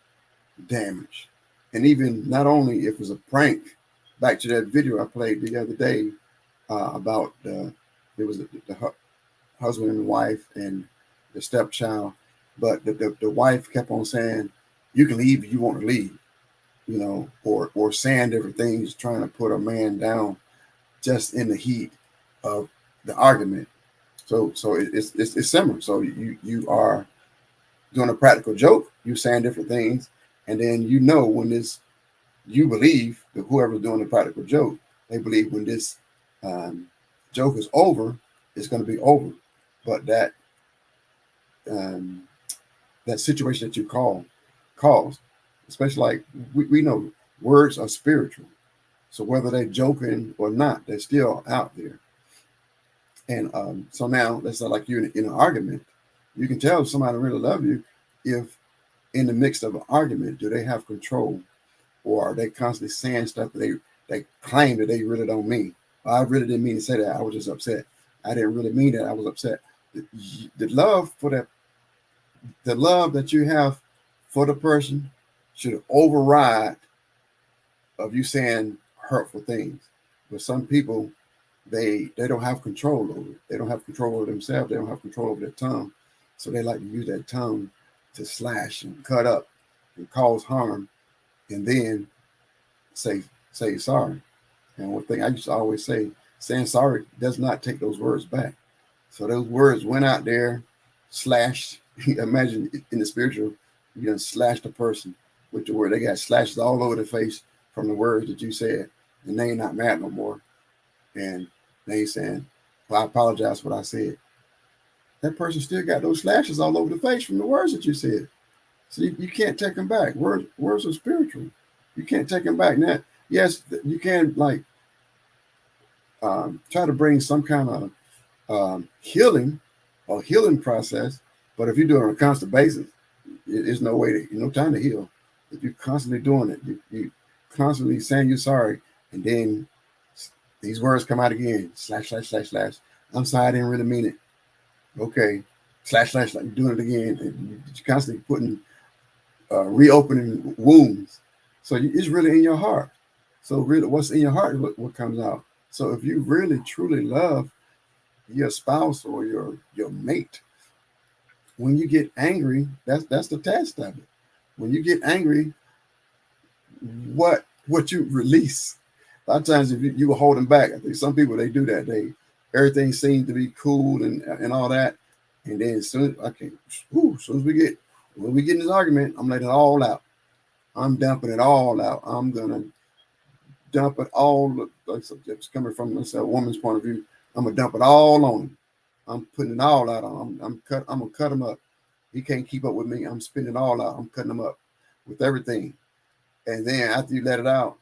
damage. And even not only if it's a prank, back to that video I played the other day about it was the husband and wife and the stepchild, but the wife kept on saying, you can leave if you want to leave, or saying different things, trying to put a man down just in the heat of the argument. So it's similar. So you are doing a practical joke, you saying different things, and then when you believe that whoever's doing the practical joke, they believe when this joke is over, it's going to be over. But that situation that you caused, especially like we know words are spiritual. So whether they're joking or not, they're still out there. And so now, let's say like you in an argument, you can tell if somebody really loves you if in the midst of an argument, do they have control, or are they constantly saying stuff that they claim that they really don't mean? I really didn't mean to say that. I was just upset. I didn't really mean that. I was upset. The love that you have for the person should override of you saying hurtful things. But some people, they don't have control over it. They don't have control over themselves. They don't have control over their tongue. So they like to use that tongue to slash and cut up and cause harm, and then say sorry. And one thing I used to always say, saying sorry does not take those words back. So those words went out there, slashed. Imagine in the spiritual, you done slashed a person with the word. They got slashes all over the face from the words that you said, and they ain't not mad no more. And they ain't saying, well, I apologize for what I said. That person still got those slashes all over the face from the words that you said. So you can't take them back. Words are spiritual. You can't take them back. Now, yes, you can try to bring some kind of healing or healing process, but if you do it on a constant basis, there's no time to heal. If you're constantly doing it, you constantly saying you're sorry, and then these words come out again, slash, slash, slash, slash. I'm sorry, I didn't really mean it. Okay, slash, slash, slash, you're doing it again. And you're constantly putting, reopening wounds. So it's really in your heart. So really what's in your heart is what comes out. So if you really, truly love your spouse or your mate, when you get angry, that's the test of it. When you get angry, what you release. A lot of times, if you were holding back, I think some people they do that. Everything seems to be cool and all that, and then as soon as we get in this argument, I'm letting it all out. I'm dumping it all out. I'm gonna dump it all. It's coming from a woman's point of view. I'm gonna dump it all on him. I'm putting it all out on him. I'm gonna cut him up. He can't keep up with me. I'm spitting it all out. I'm cutting him up with everything. And then after you let it out,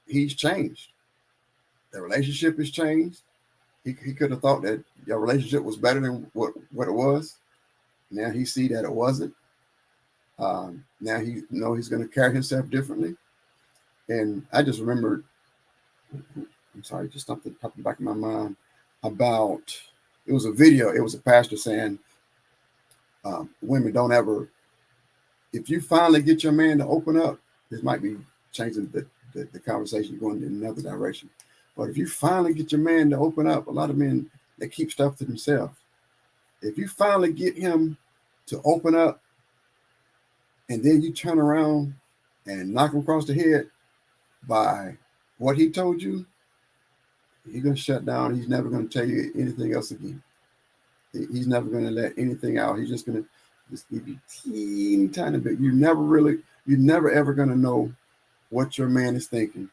he's changed. The relationship has changed. He could have thought that your relationship was better than what it was. Now he see that it wasn't. Now he he's going to carry himself differently. And I just remember, I'm sorry, just something popping back in my mind about, it was a video. It was a pastor saying, women don't ever, if you finally get your man to open up, this might be changing the conversation, going in another direction. But if you finally get your man to open up, a lot of men, they keep stuff to themselves. If you finally get him to open up and then you turn around and knock him across the head by what he told you, he's going to shut down. He's never going to tell you anything else again. He's never going to let anything out. He's just going to just give you teeny tiny bit. You're never ever going to know what your man is thinking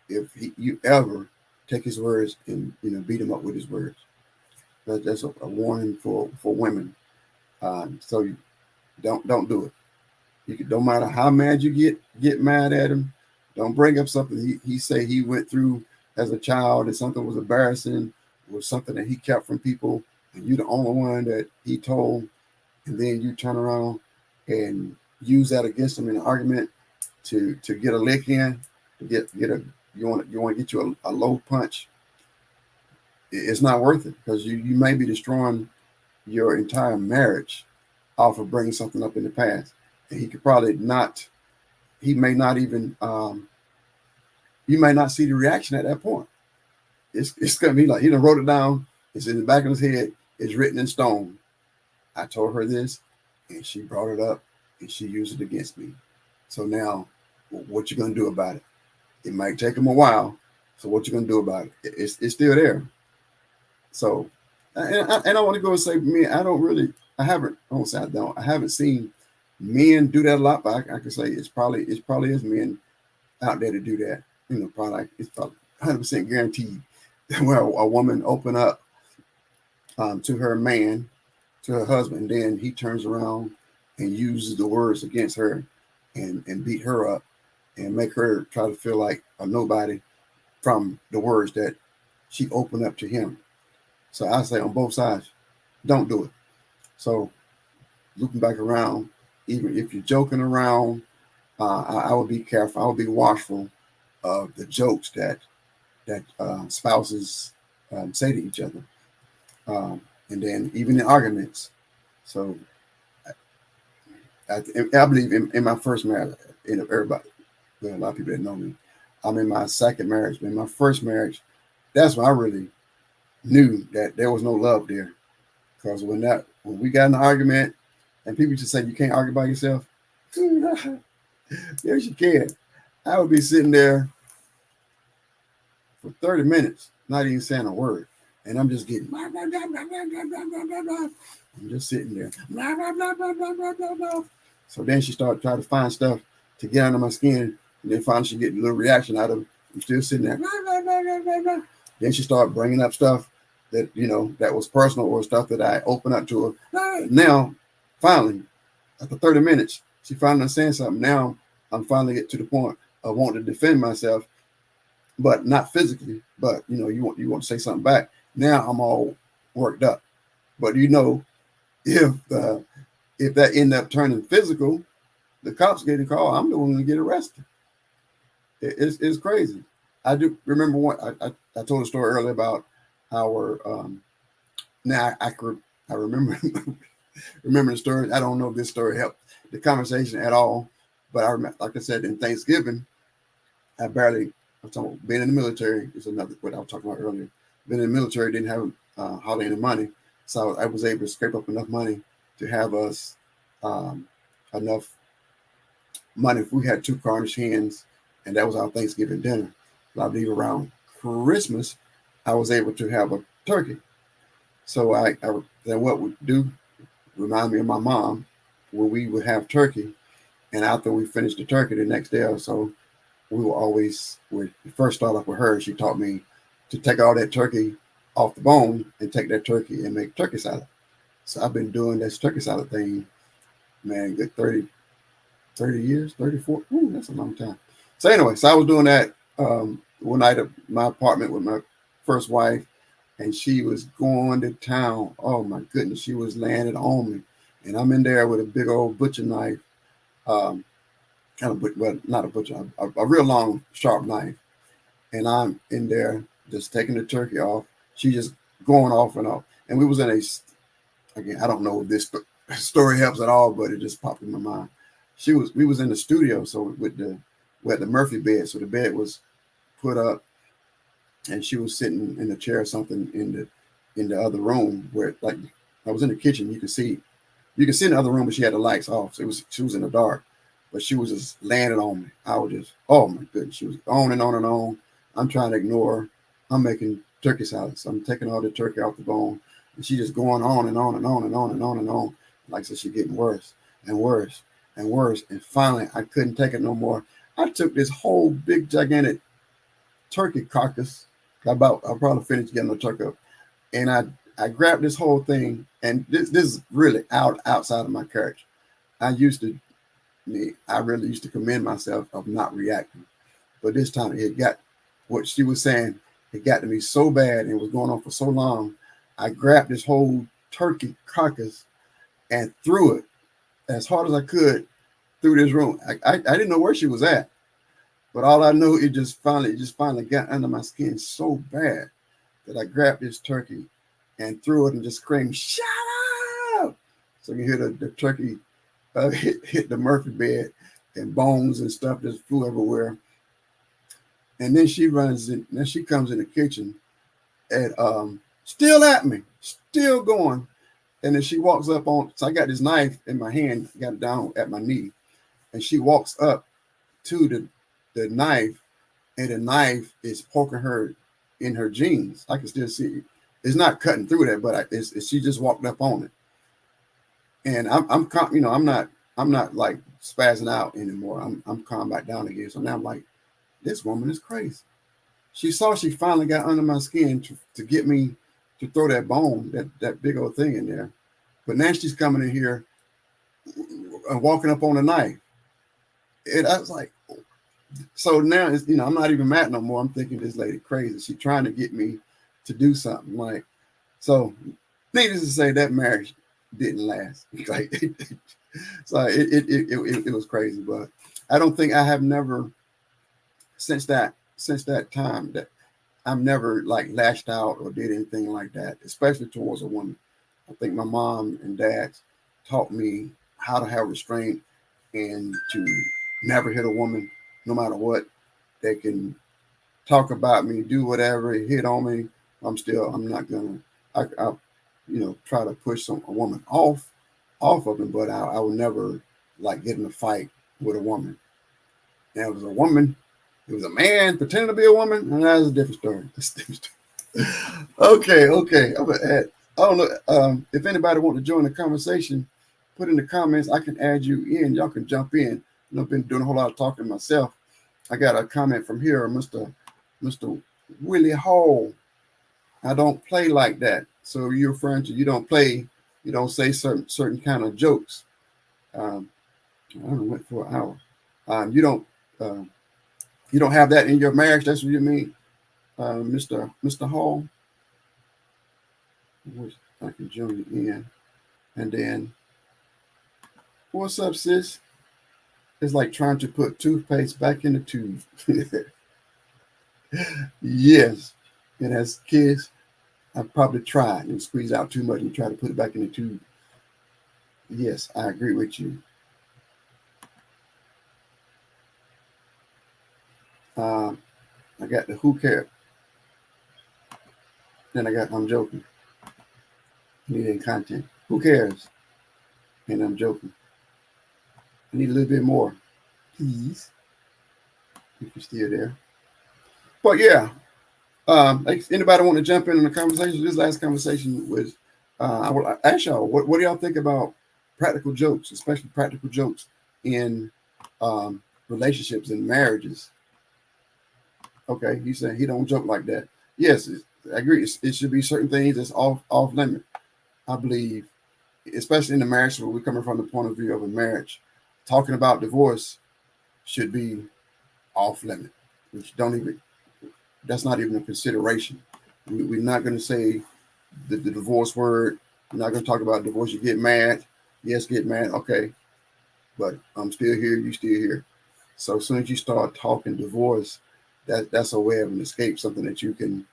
if you ever take his words and beat him up with his words. That's a warning for women. So you don't do it. Don't matter how mad you get mad at him. Don't bring up something he say he went through as a child, and something was embarrassing, or something that he kept from people, and you're the only one that he told, and then you turn around and use that against him in an argument to get a lick in, to get you want to get you a low punch. It's not worth it, because you may be destroying your entire marriage off of bringing something up in the past, and he could probably not. He may not even. You may not see the reaction at that point. It's gonna be like he done wrote it down. It's in the back of his head. It's written in stone. I told her this, and she brought it up, and she used it against me. So now, what you gonna do about it? It might take him a while. So what you gonna do about it? It's still there. So, and I want to go and say, me, I haven't seen men do that a lot, but I can say it's probably is men out there to do that. It's probably 100% guaranteed where a woman open up to her man, to her husband, then he turns around and uses the words against her and beat her up and make her try to feel like a nobody from the words that she opened up to him. So I say on both sides, don't do it. So looking back around, even if you're joking around, I would be careful. I would be watchful of the jokes that spouses say to each other, and then even in arguments. So I believe in my first marriage, everybody, a lot of people that know me, I'm in my second marriage, but in my first marriage, that's when I really knew that there was no love there. Because when we got in an argument, and people just say you can't argue by yourself, yes, you can. I would be sitting there for 30 minutes, not even saying a word. And I'm just getting, blah, blah, blah, blah, blah, blah, blah, blah, blah. I'm just sitting there. Blah, blah, blah, blah, blah, blah, blah, blah. So then she started trying to find stuff to get under my skin. And then finally she get a little reaction out of it. I'm still sitting there. Blah, blah, blah, blah, blah, blah. Then she started bringing up stuff that, that was personal, or stuff that I opened up to her. Now, finally, after 30 minutes, she finally saying something. Now I'm finally get to the point of wanting to defend myself, but not physically. But you want to say something back. Now I'm all worked up. But if that end up turning physical, the cops getting called, I'm the one to get arrested. It's crazy. I do remember I told a story earlier about our now I remember remember the story. I don't know if this story helped the conversation at all, but I remember, like I said, in Thanksgiving, I'm talking about being in the military is another what I was talking about earlier. Being in the military, didn't have hardly any money, so I was able to scrape up enough money to have us enough money. If we had 2 Cornish hens, and that was our Thanksgiving dinner, I believe around Christmas, I was able to have a turkey. So I then what we do remind me of my mom when we would have turkey, and after we finished the turkey the next day or so, we were always, we first started off with her. She taught me to take all that turkey off the bone and take that turkey and make turkey salad. So I've been doing this turkey salad thing, man, good 30 years, 34. Ooh, that's a long time. So anyway, so I was doing that one night at my apartment with my first wife, and she was going to town. Oh my goodness, she was laying it on me. And I'm in there with a big old butcher knife, kind of, well, not a butcher, a real long, sharp knife. And I'm in there just taking the turkey off. She just going off and off. And we was in a, again, I don't know if this story helps at all, but it just popped in my mind. We was in the studio, so we had the Murphy bed. So the bed was put up, and she was sitting in a chair or something in the other room where, like, I was in the kitchen. You could see in the other room, but she had the lights off. So she was in the dark, but she was just laying it on me. I was just, oh my goodness, she was on and on and on. I'm trying to ignore her. I'm making turkey salads. I'm taking all the turkey off the bone, and she just going on and on and on and on and on and on. Like I said, she's getting worse and worse and worse. And finally, I couldn't take it no more. I took this whole big, gigantic turkey carcass. I probably finished getting the turkey up. And I grabbed this whole thing, and this is really outside of my character. I really used to commend myself of not reacting. But this time it got what she was saying, it got to me so bad, and it was going on for so long. I grabbed this whole turkey carcass and threw it as hard as I could through this room. I didn't know where she was at, but all I know, it just finally got under my skin so bad that I grabbed this turkey and threw it and just screamed, "Shut up!" So you hear the turkey hit the Murphy bed, and bones and stuff just flew everywhere. And then she runs in, then she comes in the kitchen and still at me, still going. And then she walks up on, so I got this knife in my hand, got it down at my knee. And she walks up to the knife, and the knife is poking her in her jeans. I can still see it. It's not cutting through that, but she just walked up on it. And I'm not like spazzing out anymore. I'm calm back down again. So now I'm like, this woman is crazy. She finally got under my skin to get me to throw that bone, that big old thing in there. But now she's coming in here and walking up on a knife. And I was like, so now it's, I'm not even mad no more. I'm thinking this lady crazy. She's trying to get me to do something. Like, so needless to say, that marriage didn't last. Like, so it was crazy. But I don't think I have never, since that time, that I've never like lashed out or did anything like that, especially towards a woman. I think my mom and dad taught me how to have restraint and to never hit a woman, no matter what. They can talk about me, do whatever, hit on me. I'm not gonna, I try to push a woman off of them, but I would never like get in a fight with a woman. And it was a woman, it was a man pretending to be a woman, and that's a different story. That's a different story. Okay. I'm gonna add. I don't know if anybody want to join the conversation. Put in the comments. I can add you in. Y'all can jump in. I've been doing a whole lot of talking myself. I got a comment from here, Mr. Willie Hall. I don't play like that. So you're referring to you don't play, you don't say certain kind of jokes. I went for an hour. You don't have that in your marriage. That's what you mean, Mr. Hall. I wish I can join you in. And then, what's up, sis? It's like trying to put toothpaste back in the tube. Yes. And as kids, I probably tried and squeeze out too much and try to put it back in the tube. Yes, I agree with you. I got the who cares. Then I got I'm joking. Needing content. Who cares? And I'm joking. I need a little bit more, please, if you're still there. But yeah, anybody want to jump in on the conversation? This last conversation was, I will ask y'all, what do y'all think about practical jokes, especially practical jokes in relationships and marriages? Okay, he said he don't joke like that. Yes, I agree. It should be certain things that's off limit. I believe, especially in the marriage where we're coming from the point of view of a marriage, talking about divorce should be off limit. Which don't even. That's not even a consideration. We're not going to say the divorce word. We're not going to talk about divorce. You get mad. Yes, get mad. Okay, but I'm still here. You still here. So as soon as you start talking divorce, that's a way of an escape, something that you can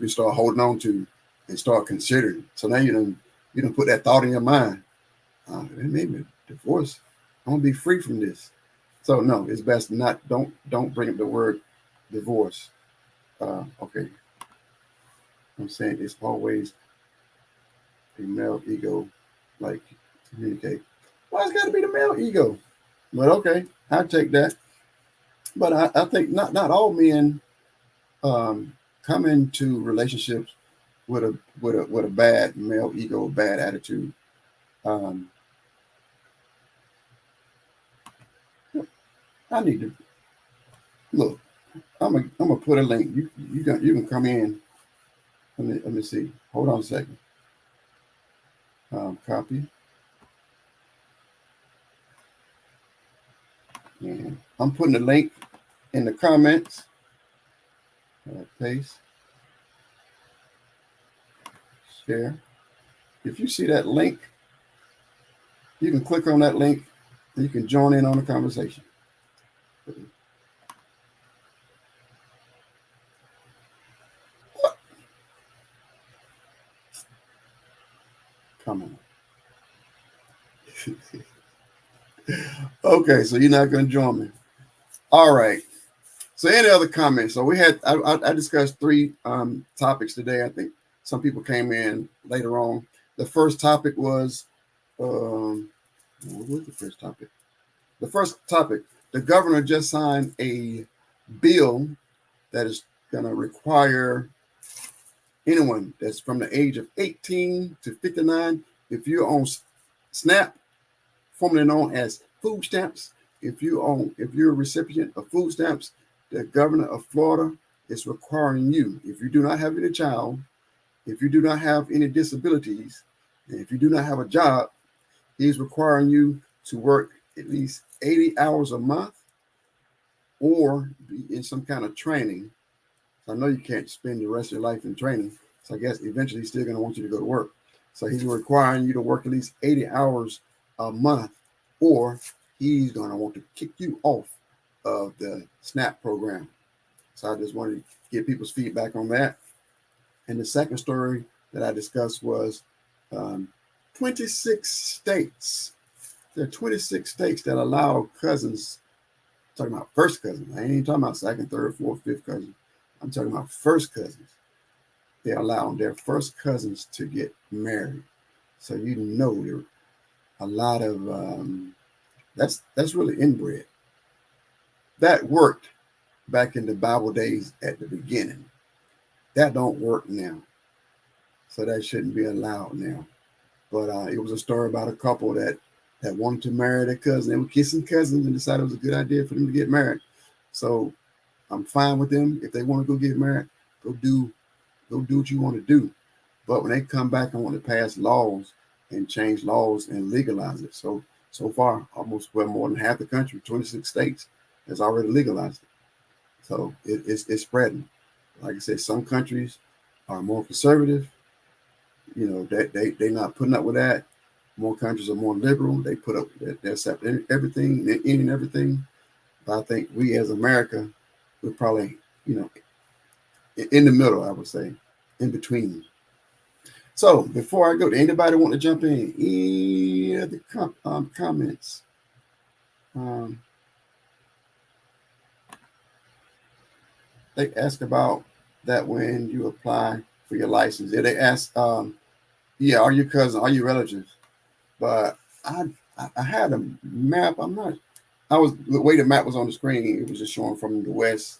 start holding on to and start considering. So now you don't put that thought in your mind. Maybe divorce. I want to be free from this. So no, it's best not. Don't bring up the word divorce. Okay. I'm saying it's always a male ego, like communicate. Why it's got to be the male ego? But okay, I'll take that. But I think not all men come into relationships with a bad male ego, bad attitude. I need to look. I'm gonna put a link. You can come in. Let me see. Hold on a second. Copy. And I'm putting the link in the comments. Paste. Share. If you see that link, you can click on that link and you can join in on the conversation. Come on. Okay, so you're not going to join me. All right. So any other comments? So I discussed 3 topics today. I think some people came in later on. The first topic was, what was the first topic? The first topic, the governor just signed a bill that is going to require anyone that's from the age of 18 to 59, if you're on SNAP, formerly known as food stamps, if you're a recipient of food stamps, the governor of Florida is requiring you, if you do not have any child, if you do not have any disabilities, and if you do not have a job, he's requiring you to work at least 80 hours a month or be in some kind of training. So I know you can't spend the rest of your life in training. So I guess eventually he's still going to want you to go to work. So he's requiring you to work at least 80 hours a month, or he's going to want to kick you off of the SNAP program. So I just wanted to get people's feedback on that. And the second story that I discussed was 26 states. There are 26 states that allow cousins, talking about first cousins. I ain't even talking about second, third, fourth, fifth cousins. I'm talking about first cousins. They allow their first cousins to get married. So you know there a lot of that's really inbred. That worked back in the Bible days at the beginning. That don't work now. So that shouldn't be allowed now. But it was a story about a couple that wanted to marry their cousin. They were kissing cousins and decided it was a good idea for them to get married. So I'm fine with them. If they want to go get married, go do what you want to do. But when they come back and want to pass laws and change laws and legalize it. So far, almost more than half the country, 26 states, has already legalized it. So it's spreading. Like I said, some countries are more conservative. You know, they're not putting up with that. More countries are more liberal. They put up, they accept everything, they're in everything. But I think we as America, we're probably, in the middle, I would say, in between. So before I go, anybody want to jump in? Any other comments? They ask about that when you apply for your license. Yeah, they ask, are you cousin? Are you relatives? But I had a map. The way the map was on the screen, it was just showing from the west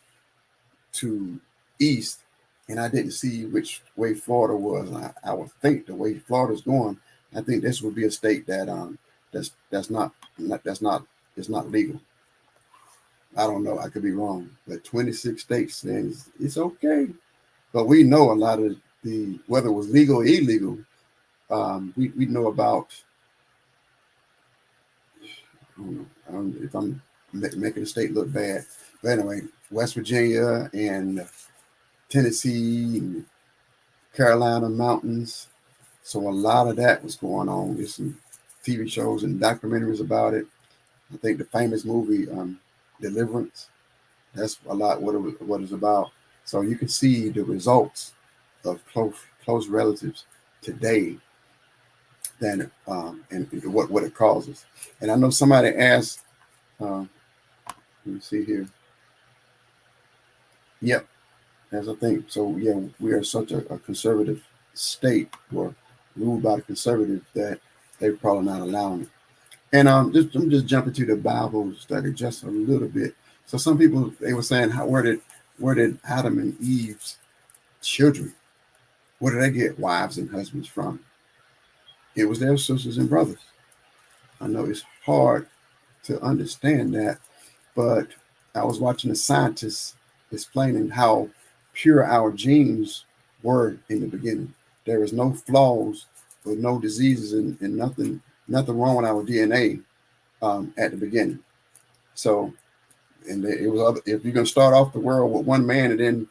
to east, and I didn't see which way Florida was. I would think the way Florida's going, I think this would be a state that that's not it's not legal. I don't know. I could be wrong, but 26 states saying it's okay. But we know a lot of the whether it was legal or illegal. We know about. I don't know if I'm making the state look bad, but anyway, West Virginia and Tennessee and Carolina mountains. So a lot of that was going on. There's some TV shows and documentaries about it. I think the famous movie Deliverance. That's a lot what it's about. So you can see the results of close relatives today than and what it causes. And I know somebody asked. Let me see here. Yep, as I think so. Yeah, we are such a conservative state, or ruled by the conservative, that they're probably not allowing it. And I'm just jumping to the Bible study just a little bit. So some people, they were saying, where did Adam and Eve's children, where did they get wives and husbands from? It was their sisters and brothers. I know it's hard to understand that, but I was watching a scientist explaining how pure our genes were in the beginning. There is no flaws or no diseases and nothing wrong with our DNA at the beginning. So, and it was if you're gonna start off the world with one man and then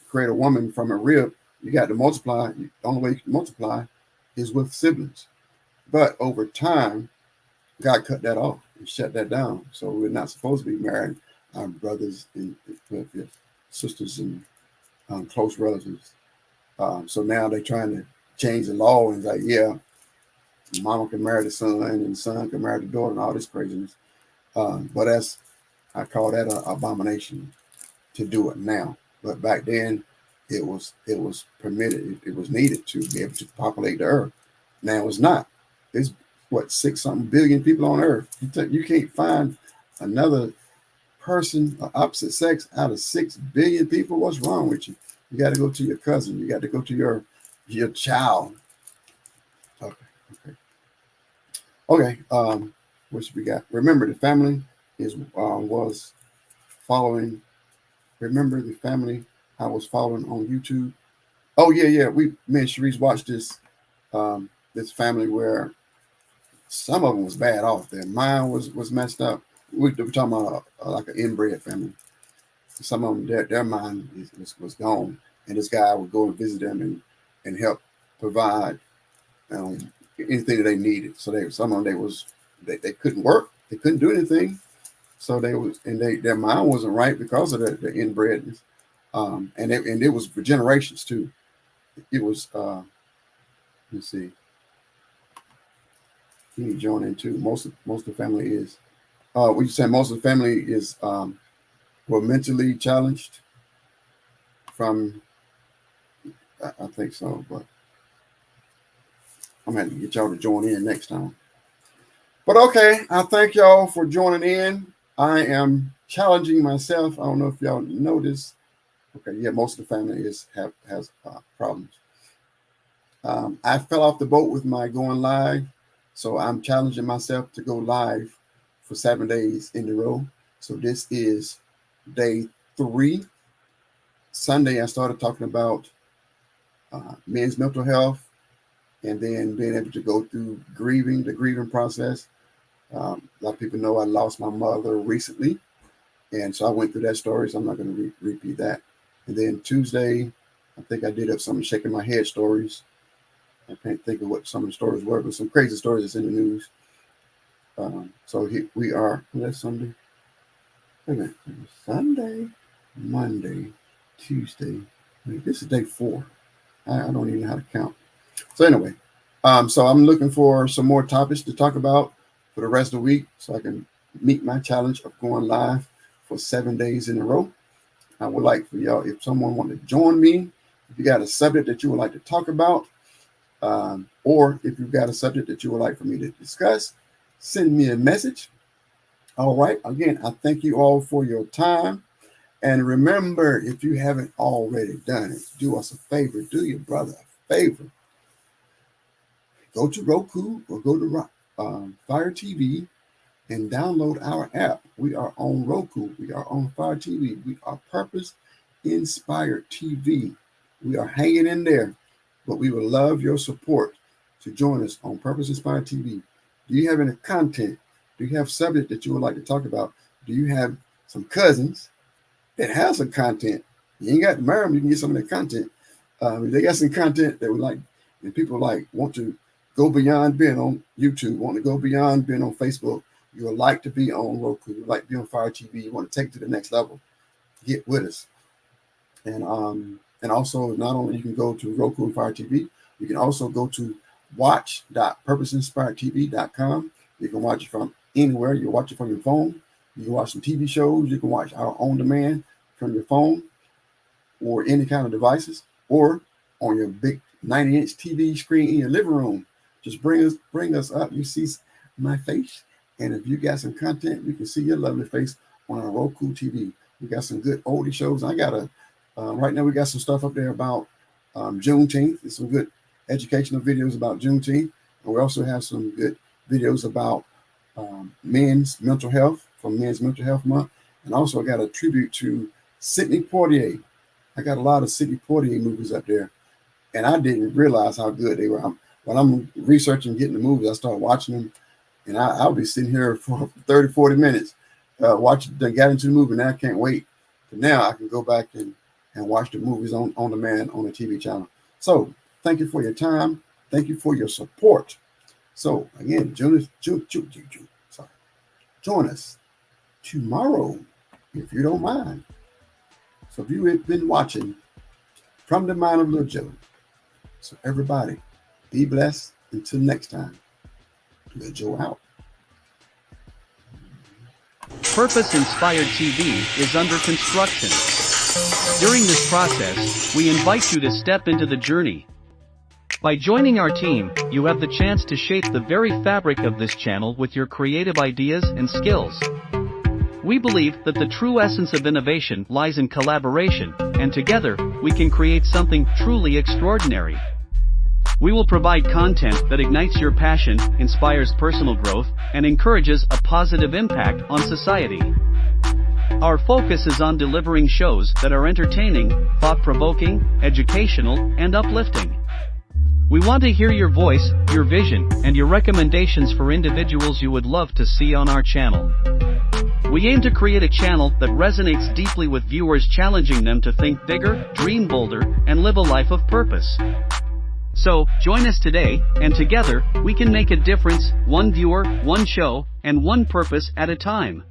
create a woman from a rib, you got to multiply. The only way you can multiply is with siblings. But over time, God cut that off and shut that down. So we're not supposed to be marrying our brothers and sisters and close relatives. So now they're trying to change the law and like, yeah, mama can marry the son and the son can marry the daughter and all this craziness. But I call that an abomination to do it now. But back then, it was permitted. It was needed to be able to populate the earth. Now it's not. It's what 6-something billion people on earth. You can't find another person of opposite sex out of 6 billion people. What's wrong with you? You got to go to your cousin. You got to go to your child. Okay. What should we got? Remember, the family was following. Remember the family I was following on YouTube. Oh yeah. Me and Sharice watched this this family where some of them was bad off. Their mind was messed up. We're talking about like an inbred family. Some of them, their mind was gone, and this guy would go and visit them and help provide anything that they needed. So some of them they couldn't work, they couldn't do anything. So their mind wasn't right because of the inbredness, and it was for generations too. It was let's see. You need to join in too. Most of the family is. We say most of the family is were mentally challenged. From I think so, but I'm gonna have to get y'all to join in next time. But okay, I thank y'all for joining in. I am challenging myself. I don't know if y'all know this. Okay, yeah, most of the family has problems. I fell off the boat with my going live, so I'm challenging myself to go live for 7 days in a row. So this is day 3. Sunday, I started talking about men's mental health, and then being able to go through the grieving process. A lot of people know I lost my mother recently, and so I went through that story, so I'm not going to repeat that. And then Tuesday, I think I did up some shaking my head stories. I can't think of what some of the stories were, but some crazy stories that's in the news. So here we are. That's Sunday. Wait a minute. Sunday, Monday, Tuesday. This is day 4. I don't even know how to count. So anyway, so I'm looking for some more topics to talk about for the rest of the week so I can meet my challenge of going live for 7 days in a row. I would like for y'all, if someone want to join me, if you got a subject that you would like to talk about, Or if you've got a subject that you would like for me to discuss, send me a message. All right. Again, I thank you all for your time. And remember, if you haven't already done it, do us a favor. Do your brother a favor. Go to Roku or go to Fire TV and download our app. We are on Roku. We are on Fire TV. We are Purpose Inspired TV. We are hanging in there, but we would love your support to join us on Purpose Inspired TV. Do you have any content? Do you have subject that you would like to talk about? Do you have some cousins that have some content? You ain't got to marry them. You can get some of their content. If they got some content that would like, and people like want to go beyond being on YouTube, want to go beyond being on Facebook. You would like to be on Roku. You would like to be on Fire TV. You want to take it to the next level. Get with us. And also, not only you can go to Roku and Fire TV, you can also go to watch.purposeinspiredtv.com. You can watch it from anywhere. You can watch it from your phone. You can watch some TV shows. You can watch our on demand from your phone or any kind of devices, or on your big 90-inch TV screen in your living room. Just bring us up. You see my face, and if you got some content, we can see your lovely face on our Roku TV. We got some good oldie shows. I got right now we got some stuff up there about Juneteenth. There's some good educational videos about Juneteenth, and we also have some good videos about men's mental health from Men's Mental Health Month, and also I got a tribute to Sidney Poitier. I got a lot of Sidney Poitier movies up there, and I didn't realize how good they were. When I'm researching, getting the movies, I start watching them, and I'll be sitting here for 30, 40 minutes watching. They got into the movie, and I can't wait. But now I can go back and watch the movies on demand on the TV channel. So thank you for your time. Thank you for your support. So again, join us tomorrow, if you don't mind. So if you have been watching From the Mind of Little Joe, so everybody, be blessed. Until next time, Little Joe out. Purpose Inspired TV is under construction. During this process, we invite you to step into the journey. By joining our team, you have the chance to shape the very fabric of this channel with your creative ideas and skills. We believe that the true essence of innovation lies in collaboration, and together, we can create something truly extraordinary. We will provide content that ignites your passion, inspires personal growth, and encourages a positive impact on society. Our focus is on delivering shows that are entertaining, thought-provoking, educational, and uplifting. We want to hear your voice, your vision, and your recommendations for individuals you would love to see on our channel. We aim to create a channel that resonates deeply with viewers, challenging them to think bigger, dream bolder, and live a life of purpose. So, join us today, and together, we can make a difference, one viewer, one show, and one purpose at a time.